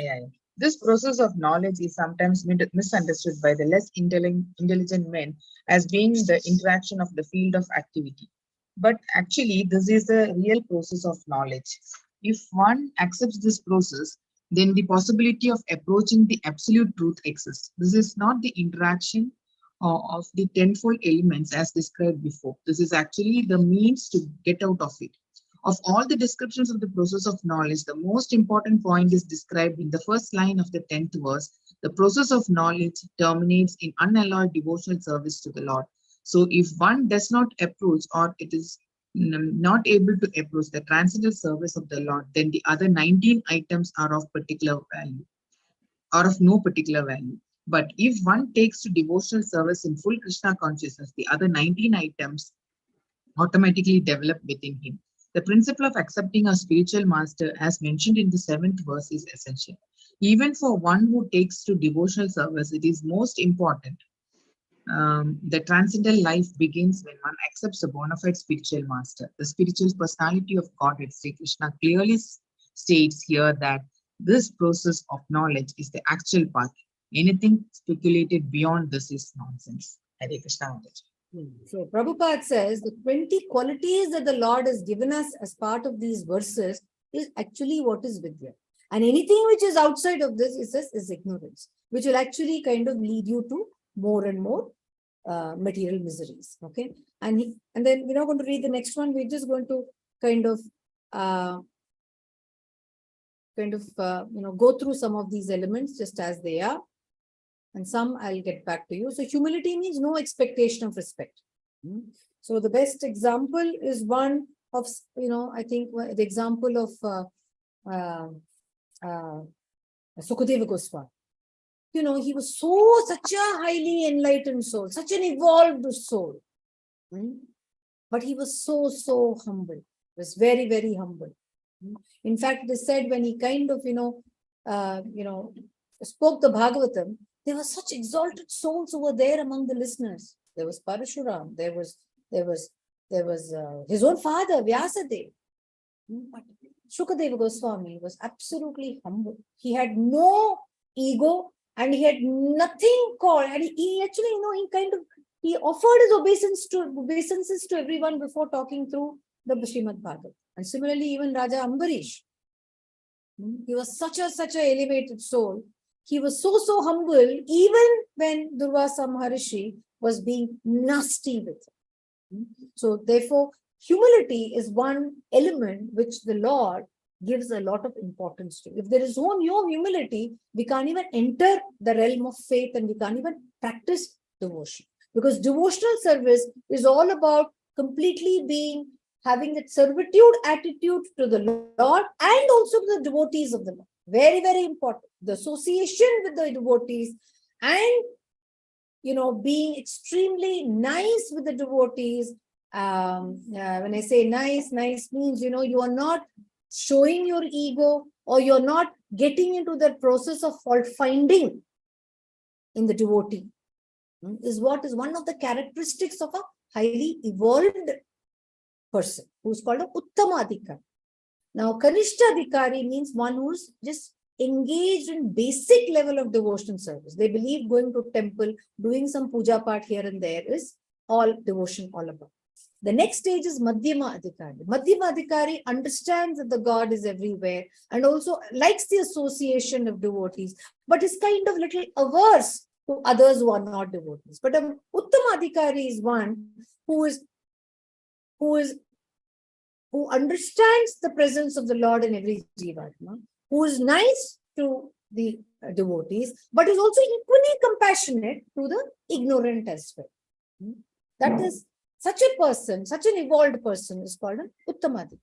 This process of knowledge is sometimes misunderstood by the less intelligent men as being the interaction of the field of activity. But actually, this is the real process of knowledge. If one accepts this process, then the possibility of approaching the absolute truth exists. This is not the interaction of the tenfold elements as described before. This is actually the means to get out of it. Of all the descriptions of the process of knowledge, the most important point is described in the first line of the 10th verse. The process of knowledge terminates in unalloyed devotional service to the Lord. So if one does not approach, or it is not able to approach the transcendental service of the Lord, then the other 19 items are of particular value, or of no particular value. But if one takes to devotional service in full Krishna consciousness, the other 19 items automatically develop within him. The principle of accepting a spiritual master, as mentioned in the 7th verse, is essential. Even for one who takes to devotional service, it is most important. The transcendental life begins when one accepts a bona fide spiritual master. The spiritual personality of Godhead, Sri Krishna, clearly states here that this process of knowledge is the actual path. Anything speculated beyond this is nonsense. Hare Krishna. So Prabhupada says the 20 qualities that the Lord has given us as part of these verses is actually what is Vidya. And anything which is outside of this, it says, is ignorance, which will actually kind of lead you to more and more material miseries. Okay. And then we're not going to read the next one. We're just going to kind of go through some of these elements just as they are. And some I'll get back to you. So humility means no expectation of respect. So the best example is one of, I think the example of Sukadeva Goswami. He was such a highly enlightened soul, such an evolved soul. But he was so humble. He was very, very humble. In fact, they said when he kind of, spoke the Bhagavatam, there were such exalted souls who were there among the listeners. There was Parashuram, there was there was his own father, Vyasadeva. But Shukadeva Goswami was absolutely humble. He had no ego and he had nothing called. And he actually, he offered his obeisances to everyone before talking through the Srimad Bhagavatam. And similarly, even Raja Ambarish, he was such a elevated soul. He was so humble, even when Durvasa Maharishi was being nasty with him. So therefore, humility is one element which the Lord gives a lot of importance to. If there is no humility, we can't even enter the realm of faith and we can't even practice devotion. Because devotional service is all about completely having that servitude attitude to the Lord and also to the devotees of the Lord. Very, very important. The association with the devotees and, being extremely nice with the devotees. When I say nice means, you are not showing your ego or you're not getting into the process of fault finding in the devotee. Is what is one of the characteristics of a highly evolved person who's called a Uttama Adhikari. Now, Kanishta Adhikari means one who's just engaged in basic level of devotional service. They believe going to temple, doing some puja part here and there is all devotion all about. The next stage is Madhyama Adhikari. Madhyama Adhikari understands that the God is everywhere and also likes the association of devotees, but is kind of little averse to others who are not devotees. But Uttama Adhikari is one who understands the presence of the Lord in every Jivatma, who is nice to the devotees, but is also equally compassionate to the ignorant as well. That is, such a person, such an evolved person is called an Uttamadhikari.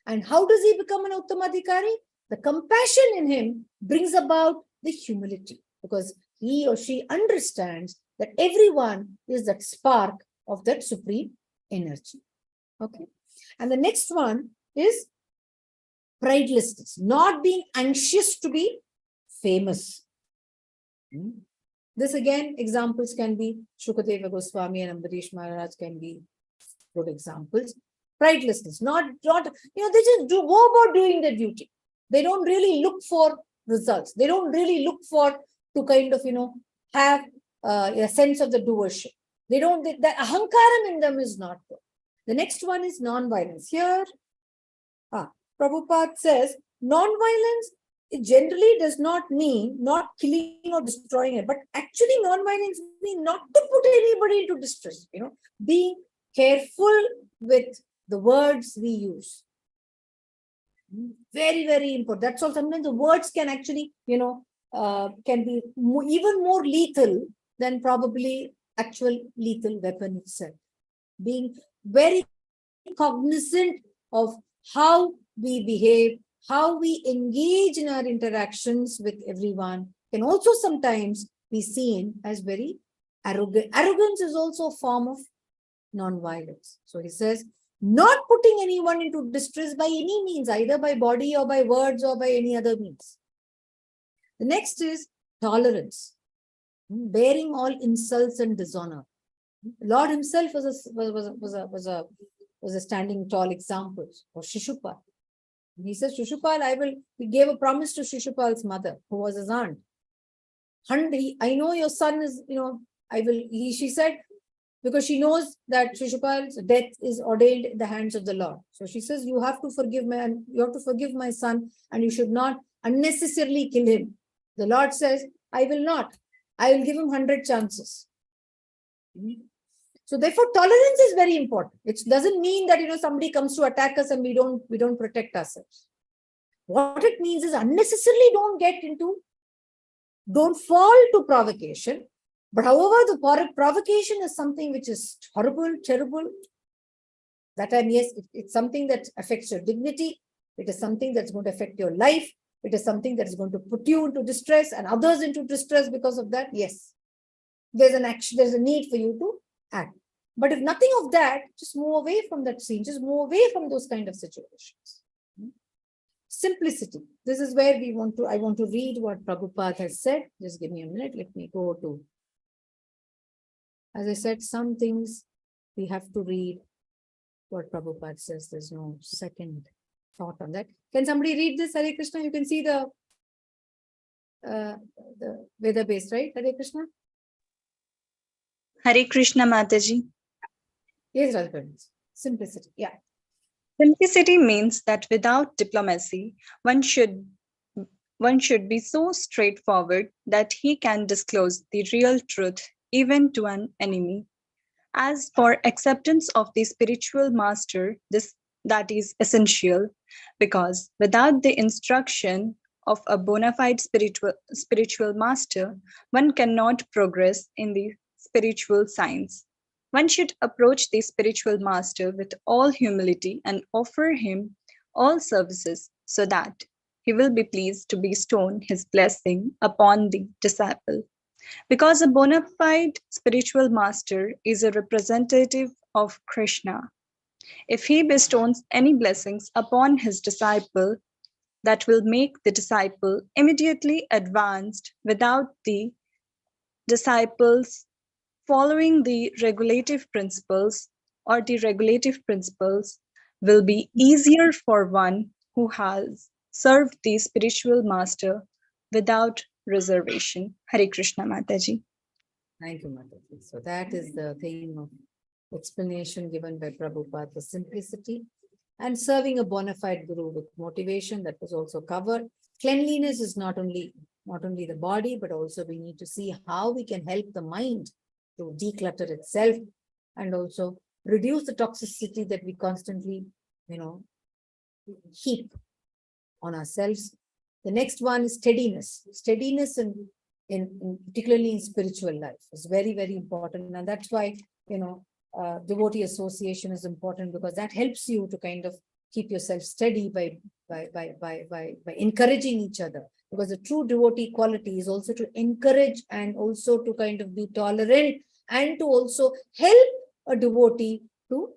And how does he become an Uttamadhikari? The compassion in him brings about the humility because he or she understands that everyone is that spark of that supreme energy. Okay. And the next one is pridelessness, not being anxious to be famous. This again, examples can be Shukadeva Goswami and Ambarish Maharaj can be good examples. Pridelessness, not they just go about doing their duty. They don't really look for results. They don't really look for to kind of, have a sense of the doership. The ahankaram in them is not there. The next one is non-violence. Here, Prabhupada says, non-violence, it generally does not mean not killing or destroying it, but actually non-violence means not to put anybody into distress, being careful with the words we use. Very, very important. That's all. Sometimes the words can actually, can be even more lethal than probably actual lethal weapon itself. Being very cognizant of how we behave, how we engage in our interactions with everyone can also sometimes be seen as very arrogant. Arrogance is also a form of non-violence. So he says, not putting anyone into distress by any means, either by body or by words or by any other means. The next is tolerance, bearing all insults and dishonor. Lord himself was a standing tall example for Shishupal. He says, Shishupal, he gave a promise to Shishupal's mother, who was his aunt. I know your son is, she said, because she knows that Shishupal's death is ordained in the hands of the Lord. So she says, you have to forgive my son, and you should not unnecessarily kill him. The Lord says, I will not. I will give him 100 chances. So therefore, tolerance is very important. It doesn't mean that somebody comes to attack us and we don't protect ourselves. What it means is unnecessarily don't fall to provocation. But however, the provocation is something which is horrible, terrible. That time, yes, it's something that affects your dignity. It is something that's going to affect your life. It is something that is going to put you into distress and others into distress because of that. Yes, there's a need for you to act. But if nothing of that, just move away from that scene. Just move away from those kind of situations. Simplicity. This is where I want to read what Prabhupada has said. Just give me a minute. Let me go to, as I said, some things we have to read what Prabhupada says. There's no second thought on that. Can somebody read this, Hare Krishna? You can see the Veda base, right, Hare Krishna? Hare Krishna Mataji. Yes, Radha. Simplicity, yeah. Simplicity means that without diplomacy, one should be so straightforward that he can disclose the real truth even to an enemy. As for acceptance of the spiritual master, that is essential, because without the instruction of a bona fide spiritual master, one cannot progress in the spiritual science. One should approach the spiritual master with all humility and offer him all services so that he will be pleased to bestow his blessing upon the disciple. Because a bona fide spiritual master is a representative of Krishna. If he bestows any blessings upon his disciple, that will make the disciple immediately advanced without the disciples following the regulative principles, or the regulative principles will be easier for one who has served the spiritual master without reservation. Hare Krishna Mataji. Thank you, Mataji. So that is the theme of explanation given by Prabhupada, the simplicity and serving a bona fide guru with motivation. That was also covered. Cleanliness is not only the body, but also we need to see how we can help the mind to declutter itself and also reduce the toxicity that we constantly, heap on ourselves. The next one is steadiness. Steadiness in particularly in spiritual life is very, very important. And that's why, devotee association is important, because that helps you to kind of keep yourself steady by encouraging each other. Because the true devotee quality is also to encourage and also to kind of be tolerant and to also help a devotee to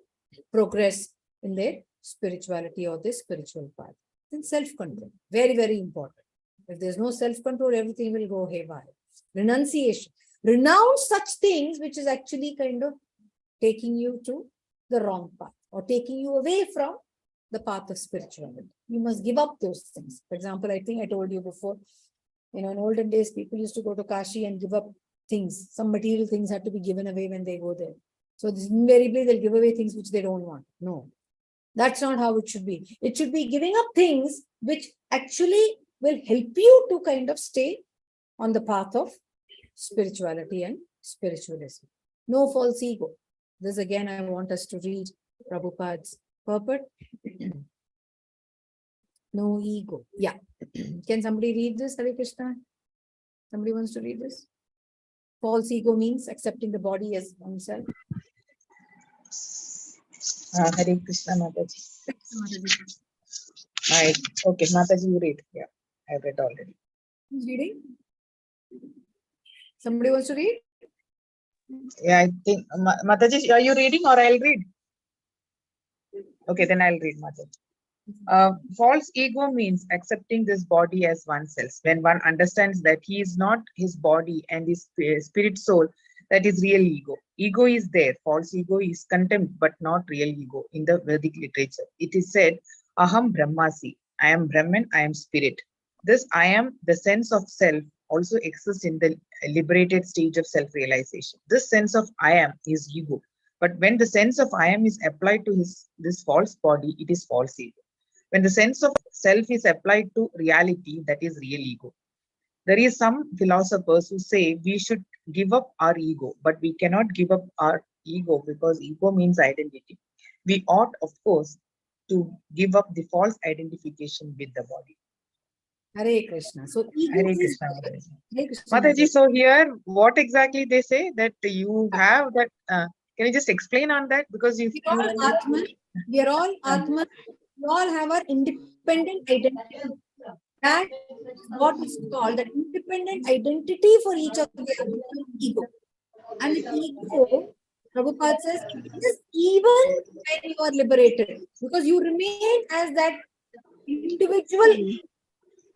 progress in their spirituality or their spiritual path. Then self-control, very, very important. If there's no self-control, everything will go haywire. Renunciation. Renounce such things which is actually kind of taking you to the wrong path or taking you away from the path of spirituality. You must give up those things. For example, I think I told you before, in olden days, people used to go to Kashi and give up things. Some material things had to be given away when they go there. So invariably, they'll give away things which they don't want. No, that's not how it should be. It should be giving up things which actually will help you to kind of stay on the path of spirituality and spiritualism. No false ego. This again, I want us to read Prabhupada's purport. No ego. Yeah. Can somebody read this, Hare Krishna? Somebody wants to read this? False ego means accepting the body as oneself. Hare Krishna Mataji. Okay, Mataji, you read. Yeah, I've read already. Who's reading? Somebody wants to read? Yeah, I think Mataji, are you reading or I'll read? Okay, then I'll read, Mataji. False ego means accepting this body as oneself. When one understands that he is not his body and his spirit soul, that is real ego. Ego is there. False ego is contempt, but not real ego. In the Vedic literature, it is said, Aham Brahmasi. I am Brahman, I am spirit. This I am, the sense of self, also exists in the liberated stage of self-realization. This sense of I am is ego. But when the sense of I am is applied to this false body, it is false ego. When the sense of self is applied to reality, that is real ego. There is some philosophers who say we should give up our ego, but we cannot give up our ego because ego means identity. We ought, of course, to give up the false identification with the body. Hare Krishna. So ego Hare is Krishna. Hare Krishna. Mataji, so here, what exactly they say that you have that? Can you just explain on that? Because we are all Atman. We are all Atman. We all have our independent identity. That is what is called the independent identity for each of the ego. And the ego, Prabhupada says, it is even when you are liberated, because you remain as that individual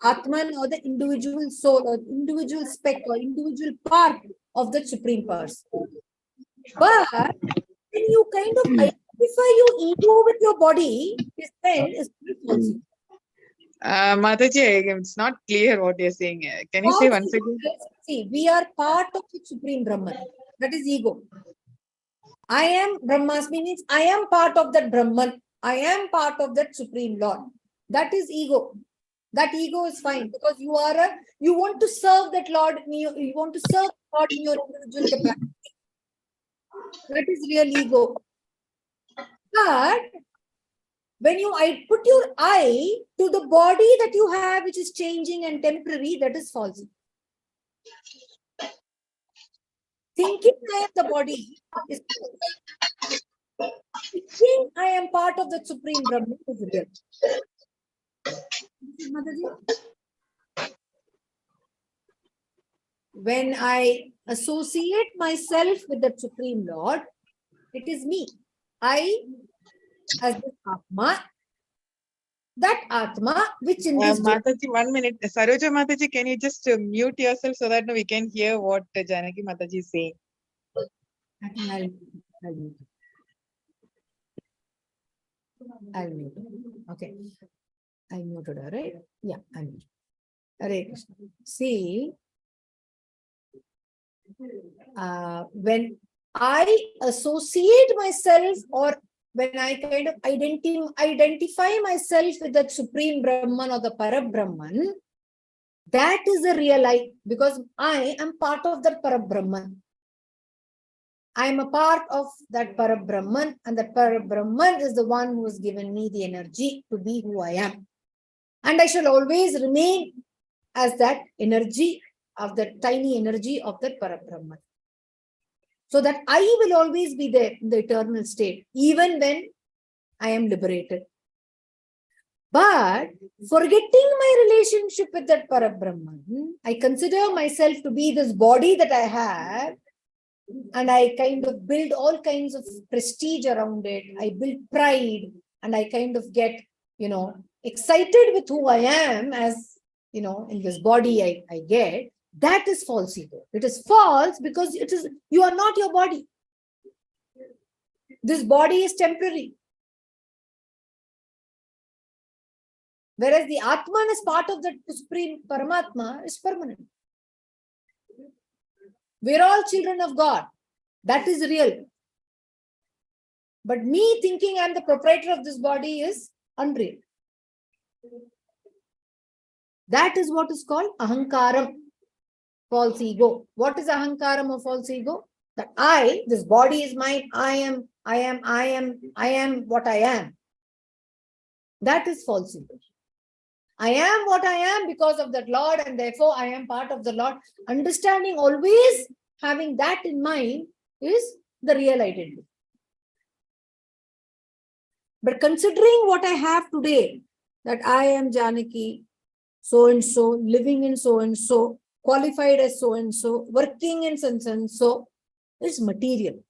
Atman or the individual soul or individual speck or individual part of the Supreme Person. But when you kind of identify your ego with your body, is then is false ego. Mataji, it's not clear what you're saying. Can you say False once ego again? is, see, we are part of the Supreme Brahman. That is ego. I am Brahmasmi means I am part of that Brahman. I am part of that Supreme Lord. That is ego. That ego is fine because you want to serve that Lord. You want to serve God in your individual capacity. That is real ego. But when I put your eye to the body that you have, which is changing and temporary, that is false. Thinking I am the body is false. Thinking I am part of the Supreme Brahman is real. When I associate myself with the Supreme Lord, it is me. I, as the Atma, that Atma, which in this Mataji, 1 minute. Saroja Mataji, can you just mute yourself so that we can hear what Janaki Mataji is saying? I think I'll mute. I'll mute. Okay. I muted her, right? Yeah, I muted. Hare Krishna. See, when I associate myself or when I kind of identify myself with that Supreme Brahman or the Parabrahman, that is the real I, because I am part of that Parabrahman. I am a part of that Parabrahman, and that Parabrahman is the one who has given me the energy to be who I am. And I shall always remain as that energy of that tiny energy of that Parabrahman. So that I will always be there in the eternal state, even when I am liberated. But forgetting my relationship with that Parabrahman, I consider myself to be this body that I have, and I kind of build all kinds of prestige around it. I build pride, and I kind of get, excited with who I am as, in this body I get. That is false ego. It is false because you are not your body. This body is temporary. Whereas the Atman is part of the Supreme Paramatma is permanent. We're all children of God. That is real. But me thinking I'm the proprietor of this body is unreal. That is what is called ahankaram, false ego. What is ahankaram or false ego? That this body is mine, I am what I am. That is false ego. I am what I am because of that Lord, and therefore I am part of the Lord. Understanding, always having that in mind, is the real identity. But considering what I have today, that I am Janaki, so-and-so, living in so-and-so, qualified as so-and-so, working in so-and-so, is material.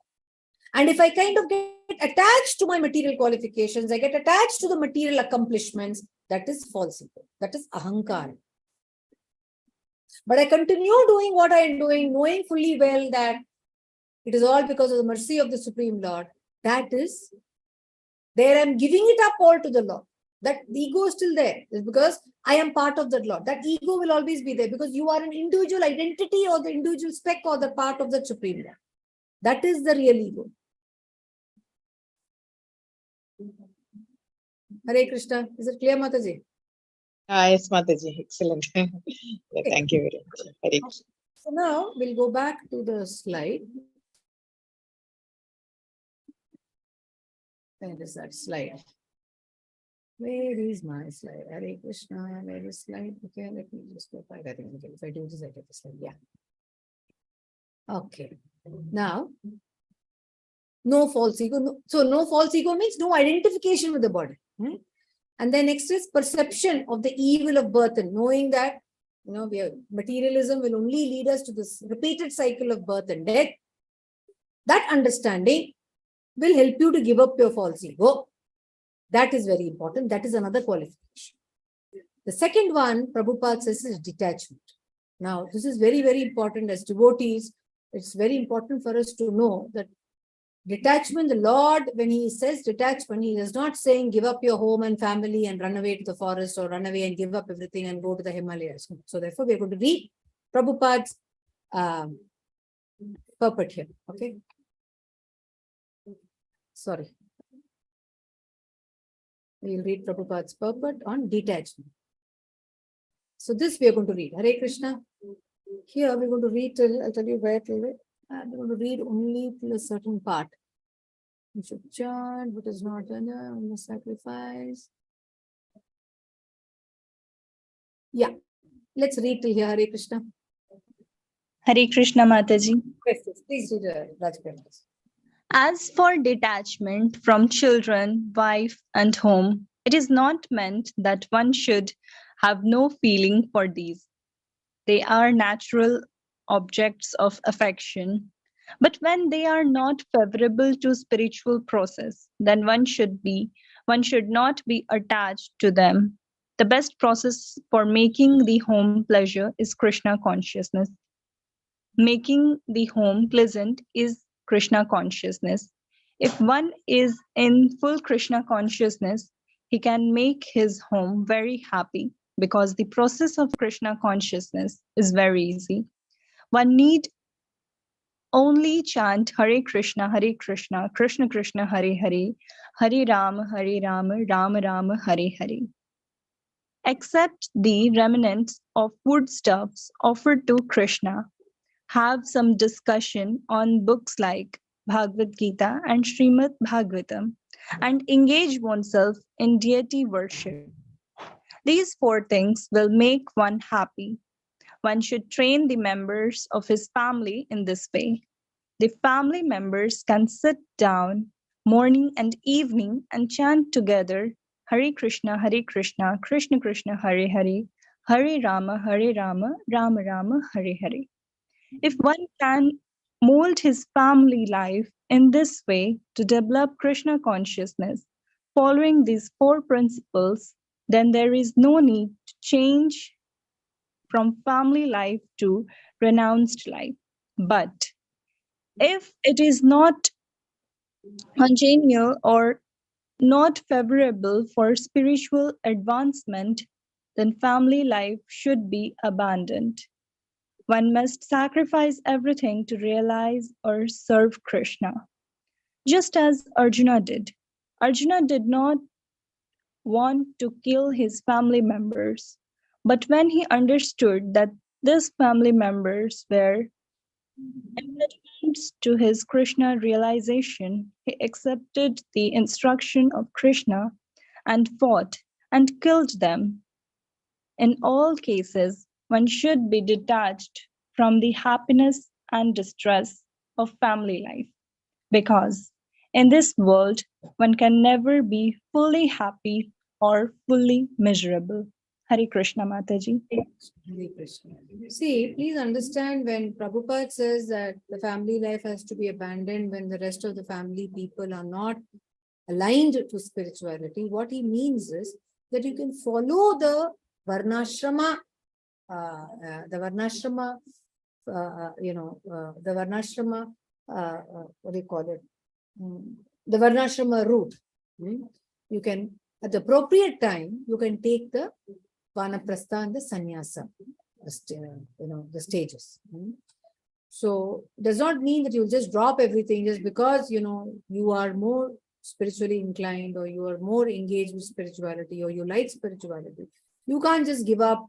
And if I kind of get attached to my material qualifications, I get attached to the material accomplishments, that is false ego. That is ahankar. But I continue doing what I am doing, knowing fully well that it is all because of the mercy of the Supreme Lord. That is, there I am giving it up all to the Lord. That ego is still there. It's because I am part of that Lord. That ego will always be there because you are an individual identity or the individual speck or the part of the Supreme Lord. That is the real ego. Hare Krishna. Is it clear, Mataji? Yes, Mataji. Excellent. Thank you very much. Hare Krishna. So now we'll go back to the slide. Where is that slide? Where is my slide? Hare Krishna. Where is slide? Okay, let me just go back. I think if I do this, I get the slide. Yeah. Okay. Now, no false ego. So no false ego means no identification with the body. And then next is perception of the evil of birth, and knowing that materialism will only lead us to this repeated cycle of birth and death. That understanding will help you to give up your false ego. That is very important. That is another qualification. The second one, Prabhupada says, is detachment. Now, this is very, very important as devotees. It's very important for us to know that Detachment, the Lord, when he says detachment, he is not saying give up your home and family and run away to the forest or run away and give up everything and go to the Himalayas. So therefore, we are going to read Prabhupada's purport here. Okay. Sorry. We'll read Prabhupada's purport on detachment. So this we are going to read. Hare Krishna. Here we're going to read till, I'll tell you where till it. I'm going to read only till a certain part. You should chant what is not done, must sacrifice. Yeah, let's read till here. Hare Krishna. Hare Krishna Mataji. Questions, please read Rajpal. As for detachment from children, wife, and home, it is not meant that one should have no feeling for these. They are natural objects of affection. But when they are not favorable to spiritual process, then one should not be attached to them. The best process for making the home pleasure is Krishna consciousness. Making the home pleasant is Krishna consciousness. If one is in full Krishna consciousness, he can make his home very happy because the process of Krishna consciousness is very easy. One need only chant Hare Krishna, Krishna Krishna, Hare Hare, Hare Rama, Rama Rama, Hare Hare. Accept the remnants of foodstuffs offered to Krishna. Have some discussion on books like Bhagavad Gita and Srimad Bhagavatam, and engage oneself in deity worship. These four things will make one happy. One should train the members of his family in this way. The family members can sit down morning and evening and chant together Hare Krishna, Krishna Krishna, Hare Hare, Hare Rama, Rama Rama, Hare Hare. If one can mold his family life in this way to develop Krishna consciousness, following these four principles, then there is no need to change from family life to renounced life. But if it is not congenial or not favorable for spiritual advancement, then family life should be abandoned. One must sacrifice everything to realize or serve Krishna. Just as Arjuna did. Arjuna did not want to kill his family members, but when he understood that these family members were impediments to his Krishna realization, he accepted the instruction of Krishna and fought and killed them. In all cases, one should be detached from the happiness and distress of family life, because in this world, one can never be fully happy or fully miserable. Hare Krishna Mataji. Hare Krishna. See, please understand when Prabhupada says that the family life has to be abandoned when the rest of the family people are not aligned to spirituality, what he means is that you can follow the Varnashrama, the Varnashrama, what do you call it? The Varnashrama route. You can, at the appropriate time, you can take the Vanaprastha and the Sannyasa, the stages. So does not mean that you'll just drop everything just because, you are more spiritually inclined or you are more engaged with spirituality or you like spirituality. You can't just give up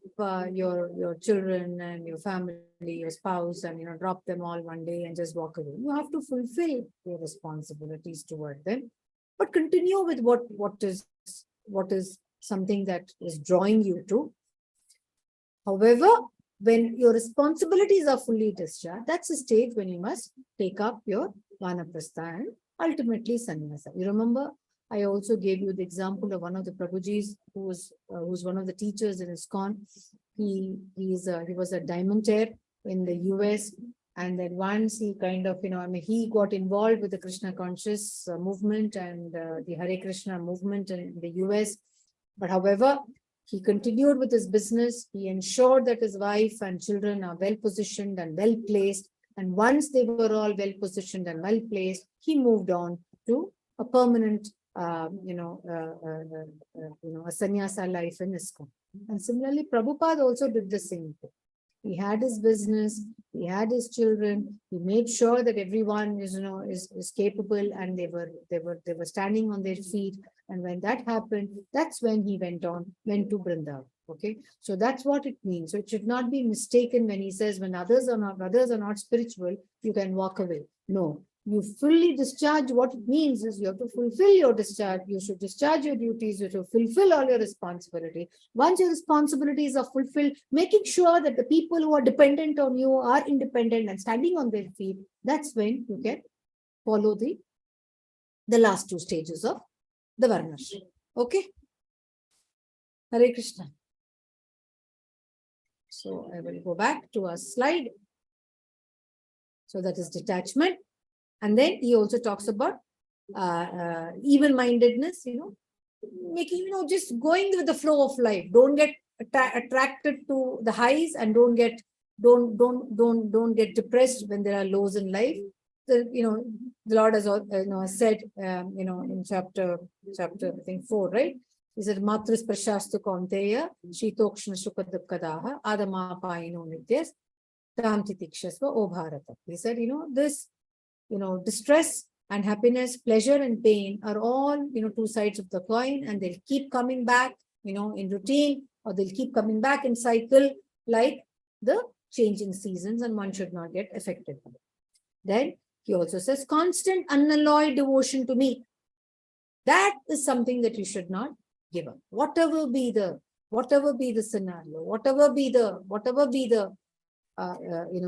your children and your family, your spouse, and drop them all one day and just walk away. You have to fulfill your responsibilities toward them, but continue with what is something that is drawing you to. However, when your responsibilities are fully discharged, that's a stage when you must take up your Vanaprastha and ultimately sannyasa. You remember, I also gave you the example of one of the Prabhujis who's one of the teachers in ISKCON. He was a diamantaire in the US, and then once he kind of, he got involved with the Krishna conscious movement and the Hare Krishna movement in the US. But however, he continued with his business. He ensured that his wife and children are well positioned and well placed. And once they were all well positioned and well placed, he moved on to a permanent, a sannyasa life in ISKCON. And similarly, Prabhupada also did the same thing. He had his business, he had his children, he made sure that everyone is capable and they were standing on their feet. And when that happened, that's when he went to Vrindavan. Okay, so that's what it means. So it should not be mistaken when he says when others are not spiritual, you can walk away. No, you fully discharge. What it means is you have to fulfill your discharge. You should discharge your duties. You should fulfill all your responsibility. Once your responsibilities are fulfilled, making sure that the people who are dependent on you are independent and standing on their feet, that's when you can follow the last two stages of the Varnashram. Okay? Hare Krishna. So I will go back to our slide. So that is detachment. And then he also talks about even-mindedness, making, just going with the flow of life. Don't get attracted to the highs and don't get depressed when there are lows in life. The Lord has said, in chapter I think 4, right? He said, Matris Prashastu Kaunteya, Shitokshna Shukadukadaha, Adama Paino Nityas, Tamtitikshasva, O Bharata. He said, this, distress and happiness, pleasure and pain are all, two sides of the coin, and they'll keep coming back, in routine, or they'll keep coming back in cycle like the changing seasons, and one should not get affected by it. Then he also says, constant unalloyed devotion to me. That is something that you should not give up. Whatever be the scenario, whatever be the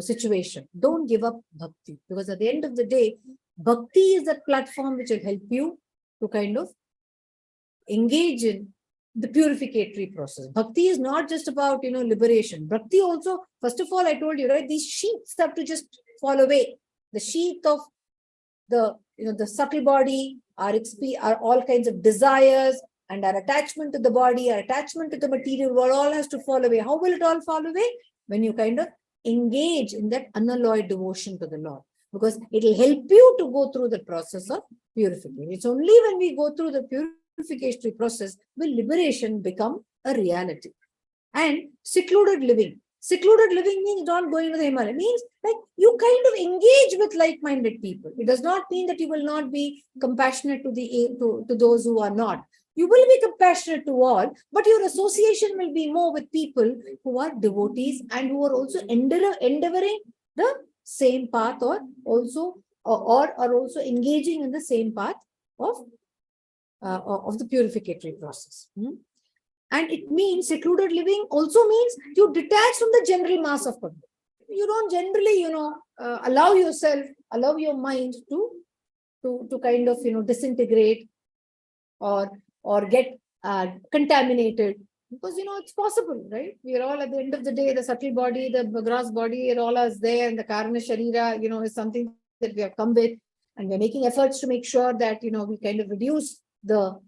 situation, don't give up bhakti, because at the end of the day, bhakti is that platform which will help you to kind of engage in the purificatory process. Bhakti is not just about liberation. Bhakti also, first of all, I told you, right, these sheaths have to just fall away. The sheath of the subtle body, our all kinds of desires, and our attachment to the body, our attachment to the material world, all has to fall away. How will it all fall away? When you kind of engage in that unalloyed devotion to the Lord, because it will help you to go through the process of purification. It's only when we go through the purification process will liberation become a reality. And secluded living. Secluded living means not going to the Himalaya. It means like you kind of engage with like-minded people. It does not mean that you will not be compassionate to those who are not. You will be compassionate to all, but your association will be more with people who are devotees and who are also endeavoring the same path, or are also engaging in the same path of the purificatory process. And it means secluded living also means you detach from the general mass of public. You don't generally, allow your mind to kind of, disintegrate or get contaminated, because, it's possible, right? We are all at the end of the day, the subtle body, the gross body, it all is there, and the karana sharira, is something that we have come with, and we're making efforts to make sure that, we kind of reduce the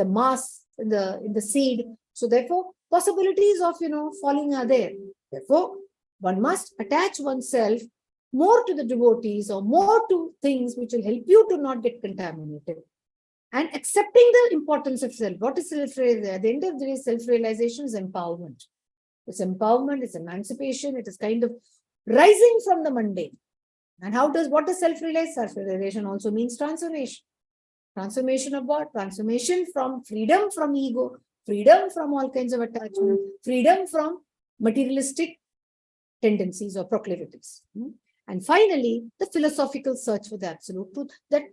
mass in the seed. So therefore, possibilities of, falling are there. Therefore, one must attach oneself more to the devotees or more to things which will help you to not get contaminated. And accepting the importance of self. What is self-realization? At the end of the day, self-realization is empowerment. It's empowerment, it's emancipation, it is kind of rising from the mundane. And what does self-realize? Self-realization also means transformation. Transformation of what? Transformation from freedom from ego, freedom from all kinds of attachment, freedom from materialistic tendencies or proclivities. And finally, the philosophical search for the absolute truth, that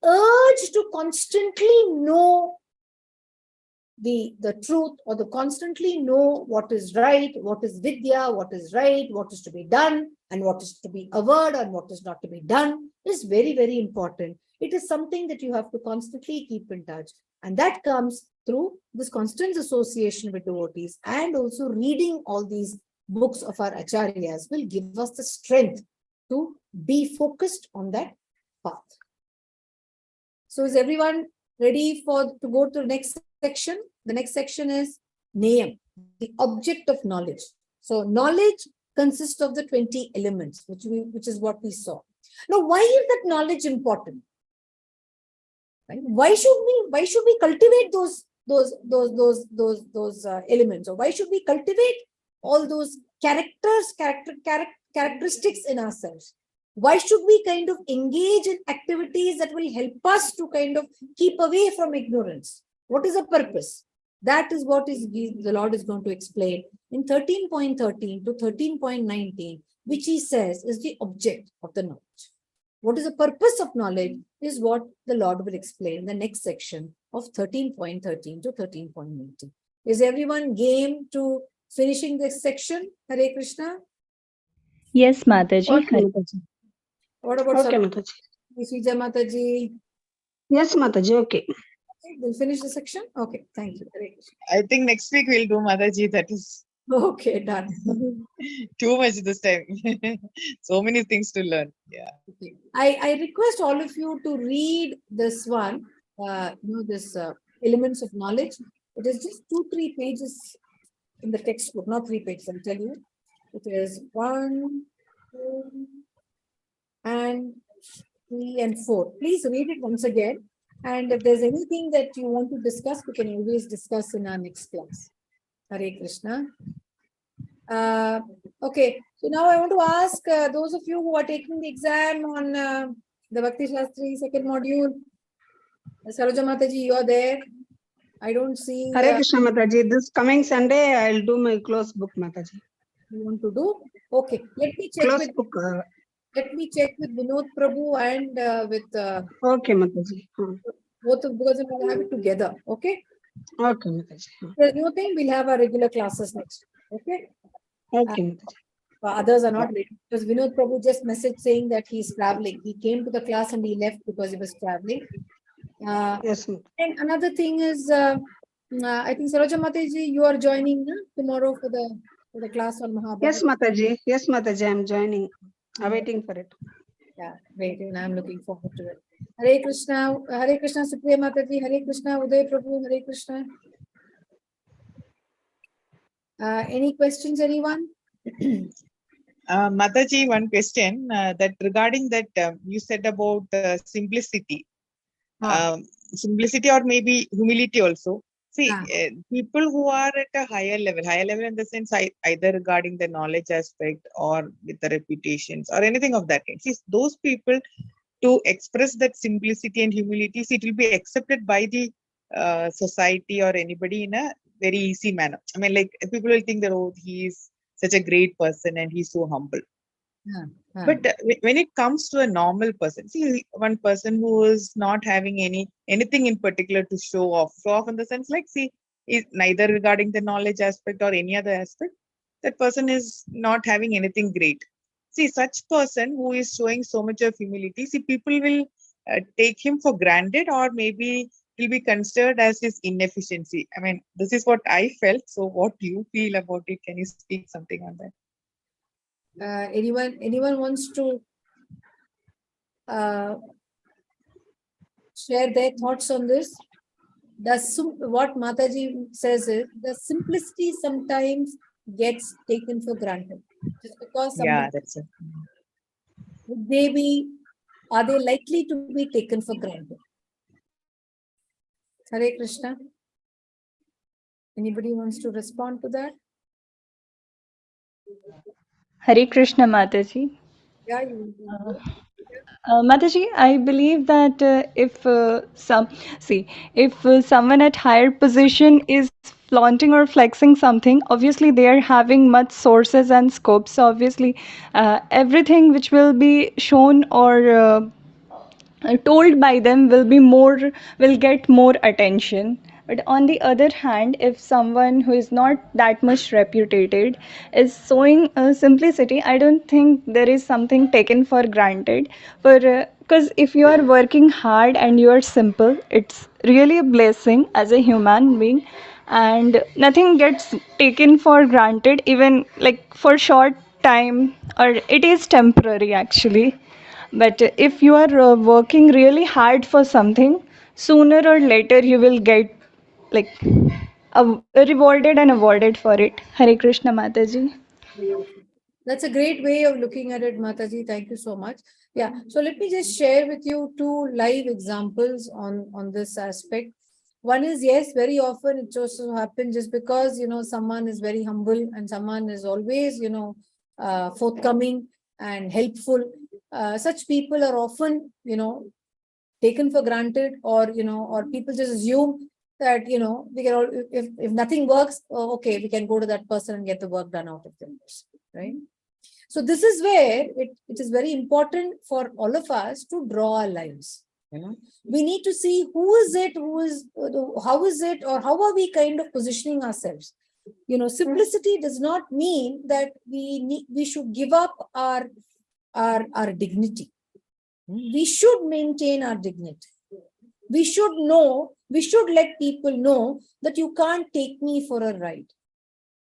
urge to constantly know the truth, or to constantly know what is right, what is vidya, what is right, what is to be done, and what is to be averred, and what is not to be done, is very, very important. It is something that you have to constantly keep in touch. And that comes through this constant association with devotees, and also reading all these books of our acharyas will give us the strength to be focused on that path. So is everyone ready to go to the next section? The next section is Nayam, the object of knowledge. So knowledge consists of the 20 elements, which is what we saw. Now, why is that knowledge important? Right? Why should we cultivate those elements, or why should we cultivate all those characteristics in ourselves? Why should we kind of engage in activities that will help us to kind of keep away from ignorance? What is the purpose? That is what the Lord is going to explain in 13.13 to 13.19, which he says is the object of the knowledge. What is the purpose of knowledge is what the Lord will explain in the next section of 13.13 to 13.19. Is everyone game to finishing this section? Hare Krishna. Yes, Mataji. Okay, Mataji. What about Okay, Mataji. Srija Mataji? Yes, Mataji. Okay. Okay, we'll finish the section. Okay, thank you. Hare Krishna. I think next week we'll do Mataji. That is Okay, done. too much this time. So many things to learn. Yeah. Okay. I request all of you to read this one, this elements of knowledge. It is just 2-3 pages in the textbook, not 3 pages, I'll tell you. It is 1, 2, and 3 and 4. Please read it once again. And if there's anything that you want to discuss, we can always discuss in our next class. Hare Krishna. Okay, so now I want to ask those of you who are taking the exam on the Bhakti Shastri second module. Saroja Mataji, you are there. I don't see. Hare Krishna, Mataji. This coming Sunday, I'll do my close book, Mataji. You want to do? Okay, let me check Close with. book. Let me check with Vinod Prabhu and with Okay, Mataji. both of, because we'll have it together. Okay. Okay, Mataji. There's no thing. We'll have our regular classes next. Okay. Okay, Mataji. Others are not ready because Vinod Prabhu just messaged saying that he's traveling. He came to the class and he left because he was traveling. Yes, Mataji. And another thing is, I think Saroja Mataji, you are joining tomorrow for the class on Mahabharata. Yes, Mataji. Yes, Mataji. I'm joining. I'm waiting for it. Yeah, great. And I'm looking forward to it. Hare Krishna, Supriya Mataji, Hare Krishna, Uday Prabhu, Hare Krishna. Any questions, anyone? Mataji, one question that regarding that you said about simplicity. Simplicity or maybe humility also. See, people who are at a higher level in the sense either regarding the knowledge aspect or with the reputations or anything of that kind. See, those people to express that simplicity and humility, see, it will be accepted by the society or anybody in a very easy manner. I mean, like people will think that, oh, he is such a great person and he's so humble. But when it comes to a normal person, see, one person who is not having anything in particular to show off in the sense like, see, is neither regarding the knowledge aspect or any other aspect, that person is not having anything great. See, such person who is showing so much of humility, see, people will take him for granted or maybe will be considered as his inefficiency. I mean, this is what I felt. So what do you feel about it? Can you speak something on that? Anyone wants to share their thoughts on this? What Mataji says is the simplicity sometimes gets taken for granted. Just because that's it. Are they likely to be taken for granted? Hare Krishna. Anybody wants to respond to that? Hare Krishna, Mataji. Yeah, you will. Mataji, I believe that if someone at higher position is flaunting or flexing something, obviously they are having much sources and scopes. So obviously, everything which will be shown or told by them will get more attention. But on the other hand, if someone who is not that much reputed is showing simplicity, I don't think there is something taken for granted. Because if you are working hard and you are simple, it's really a blessing as a human being, and nothing gets taken for granted, even like for short time, or it is temporary actually. But if you are working really hard for something, sooner or later you will get like rewarded and awarded for it. Hare Krishna, Mataji. That's a great way of looking at it, Mataji. Thank you so much. Yeah. So let me just share with you two live examples on this aspect. One is, yes, very often it just so happens just because, someone is very humble and someone is always, forthcoming and helpful. Such people are often, taken for granted, or people just assume that, we can all, if nothing works, okay, we can go to that person and get the work done out of them, right? So this is where it is very important for all of us to draw our lines. We need to see how is it, or how are we kind of positioning ourselves. Simplicity does not mean that we should give up our dignity. We should maintain our dignity. We should let people know that you can't take me for a ride.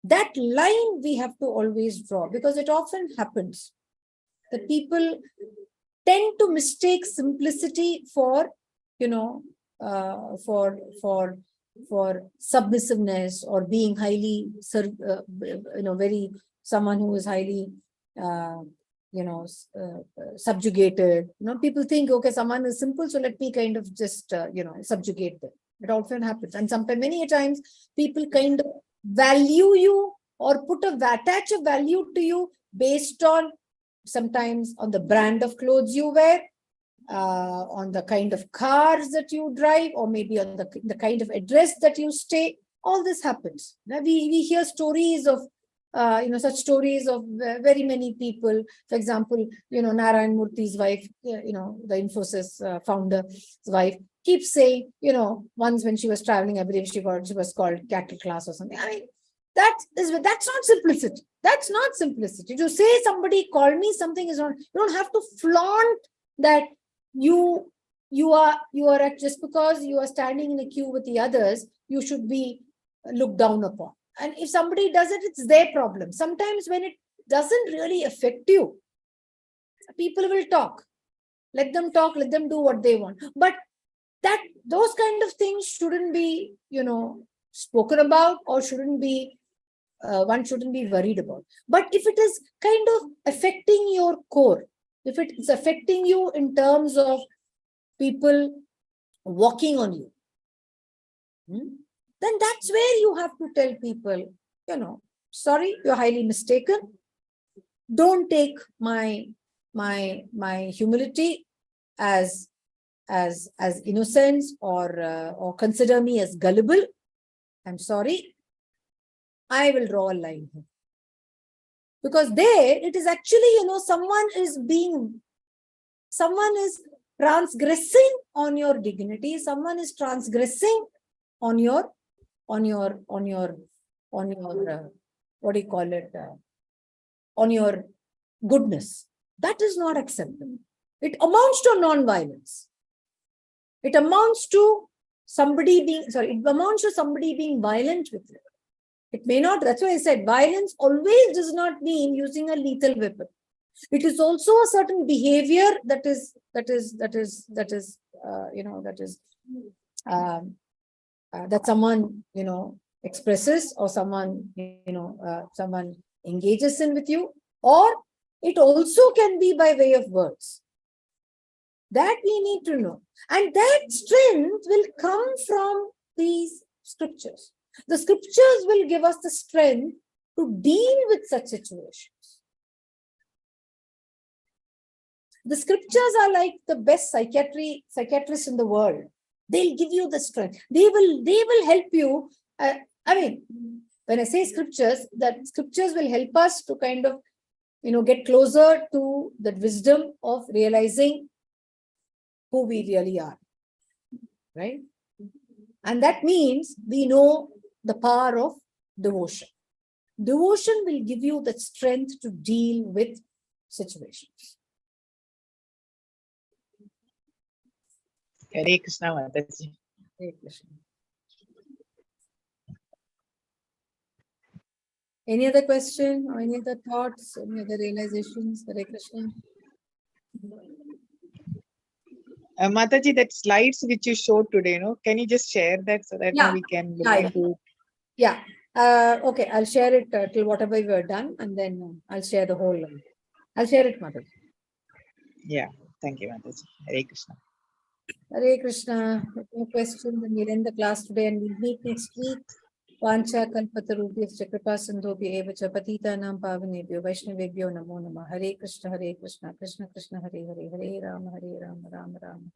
That line we have to always draw, because it often happens that people tend to mistake simplicity for, for submissiveness, or being highly, someone who is highly, subjugated. People think, okay, someone is simple, so let me kind of just, subjugate them. It often happens. And sometimes, many times, people kind of value you or attach a value to you based on, sometimes on the brand of clothes you wear, on the kind of cars that you drive, or maybe on the kind of address that you stay. All this happens. Now, we hear stories of, such stories of very many people. For example, Narayan Murthy's wife, the Infosys founder's wife, keeps saying, once when she was traveling, I believe she was called cattle class or something. I mean, that's not simplicity. That's not simplicity. To say somebody call me something is not, you don't have to flaunt that you are at, just because you are standing in a queue with the others, you should be looked down upon. And if somebody does it, it's their problem. Sometimes when it doesn't really affect you, people will talk. Let them talk, let them do what they want. But those kind of things shouldn't be, spoken about, or shouldn't be, one shouldn't be worried about. But if it is kind of affecting your core, if it is affecting you in terms of people walking on you, then that's where you have to tell people, sorry, you're highly mistaken. Don't take my humility as innocence, or consider me as gullible. I'm sorry. I will draw a line here. Because there it is actually, someone is transgressing on your dignity. Someone is transgressing on your what do you call it? On your goodness. That is not acceptable. It amounts to non-violence. It amounts to somebody being violent with you. It may not, that's why I said violence always does not mean using a lethal weapon. It is also a certain behavior that someone, expresses, or someone, someone engages in with you, or it also can be by way of words. That we need to know. And that strength will come from these scriptures. The scriptures will give us the strength to deal with such situations. The scriptures are like the best psychiatrists in the world. They'll give you the strength. They will help you. When I say scriptures, that scriptures will help us to kind of, get closer to the wisdom of realizing who we really are, right? And that means we know the power of devotion. Devotion will give you the strength to deal with situations. Hare Krishna, Mataji. Hare Krishna. Any other question or any other thoughts, any other realizations? Hare Krishna. Mataji, that slides which you showed today, can you just share that so that now we can look into it? Yeah. Okay, I'll share it till whatever we are done, and then I'll share the whole. I'll share it, Mother. Yeah, thank you, Mataji. Hare Krishna. Hare Krishna. No question. Then we'll end the class today, and we'll meet next week. Vancha kalpatarubhyascha kripa sindhobhya eva cha patitanam pavanebhyo vaishnavebhyo namo namah. Hare Krishna, Krishna Krishna, Hare Hare, Hare Rama, Rama Rama.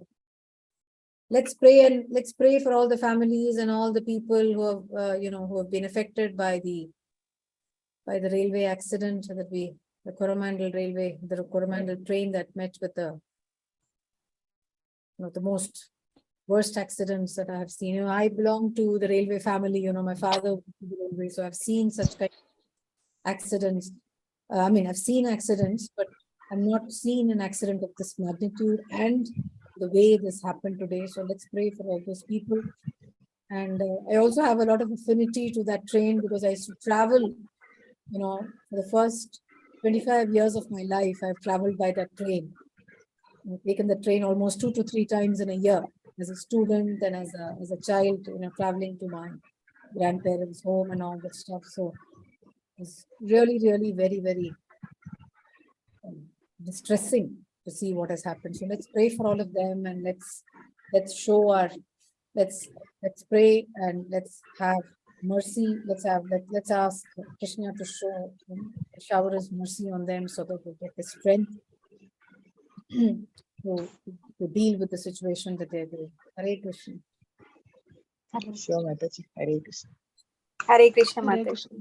Let's pray, and let's pray for all the families and all the people who have, who have been affected by the railway accident, the Coromandel railway, the Coromandel train that met with the most worst accidents that I have seen. I belong to the railway family. My father was in the railway, so I've seen such kind of accidents. I've seen accidents, but I've not seen an accident of this magnitude and the way this happened today. So let's pray for all those people. And I also have a lot of affinity to that train because I used to travel, for the first 25 years of my life, I've traveled by that train. I've taken the train almost 2 to 3 times in a year as a student and as a child, traveling to my grandparents' home and all that stuff. So it's really, really very, very distressing to see what has happened. So let's pray for all of them, and let's pray and let's have mercy. Let's ask Krishna to shower his mercy on them so that they get the strength to deal with the situation that they're doing. Hare Krishna. Sure, Mataji. Hare Krishna. Hare Krishna, Hare Mataji. Krishna.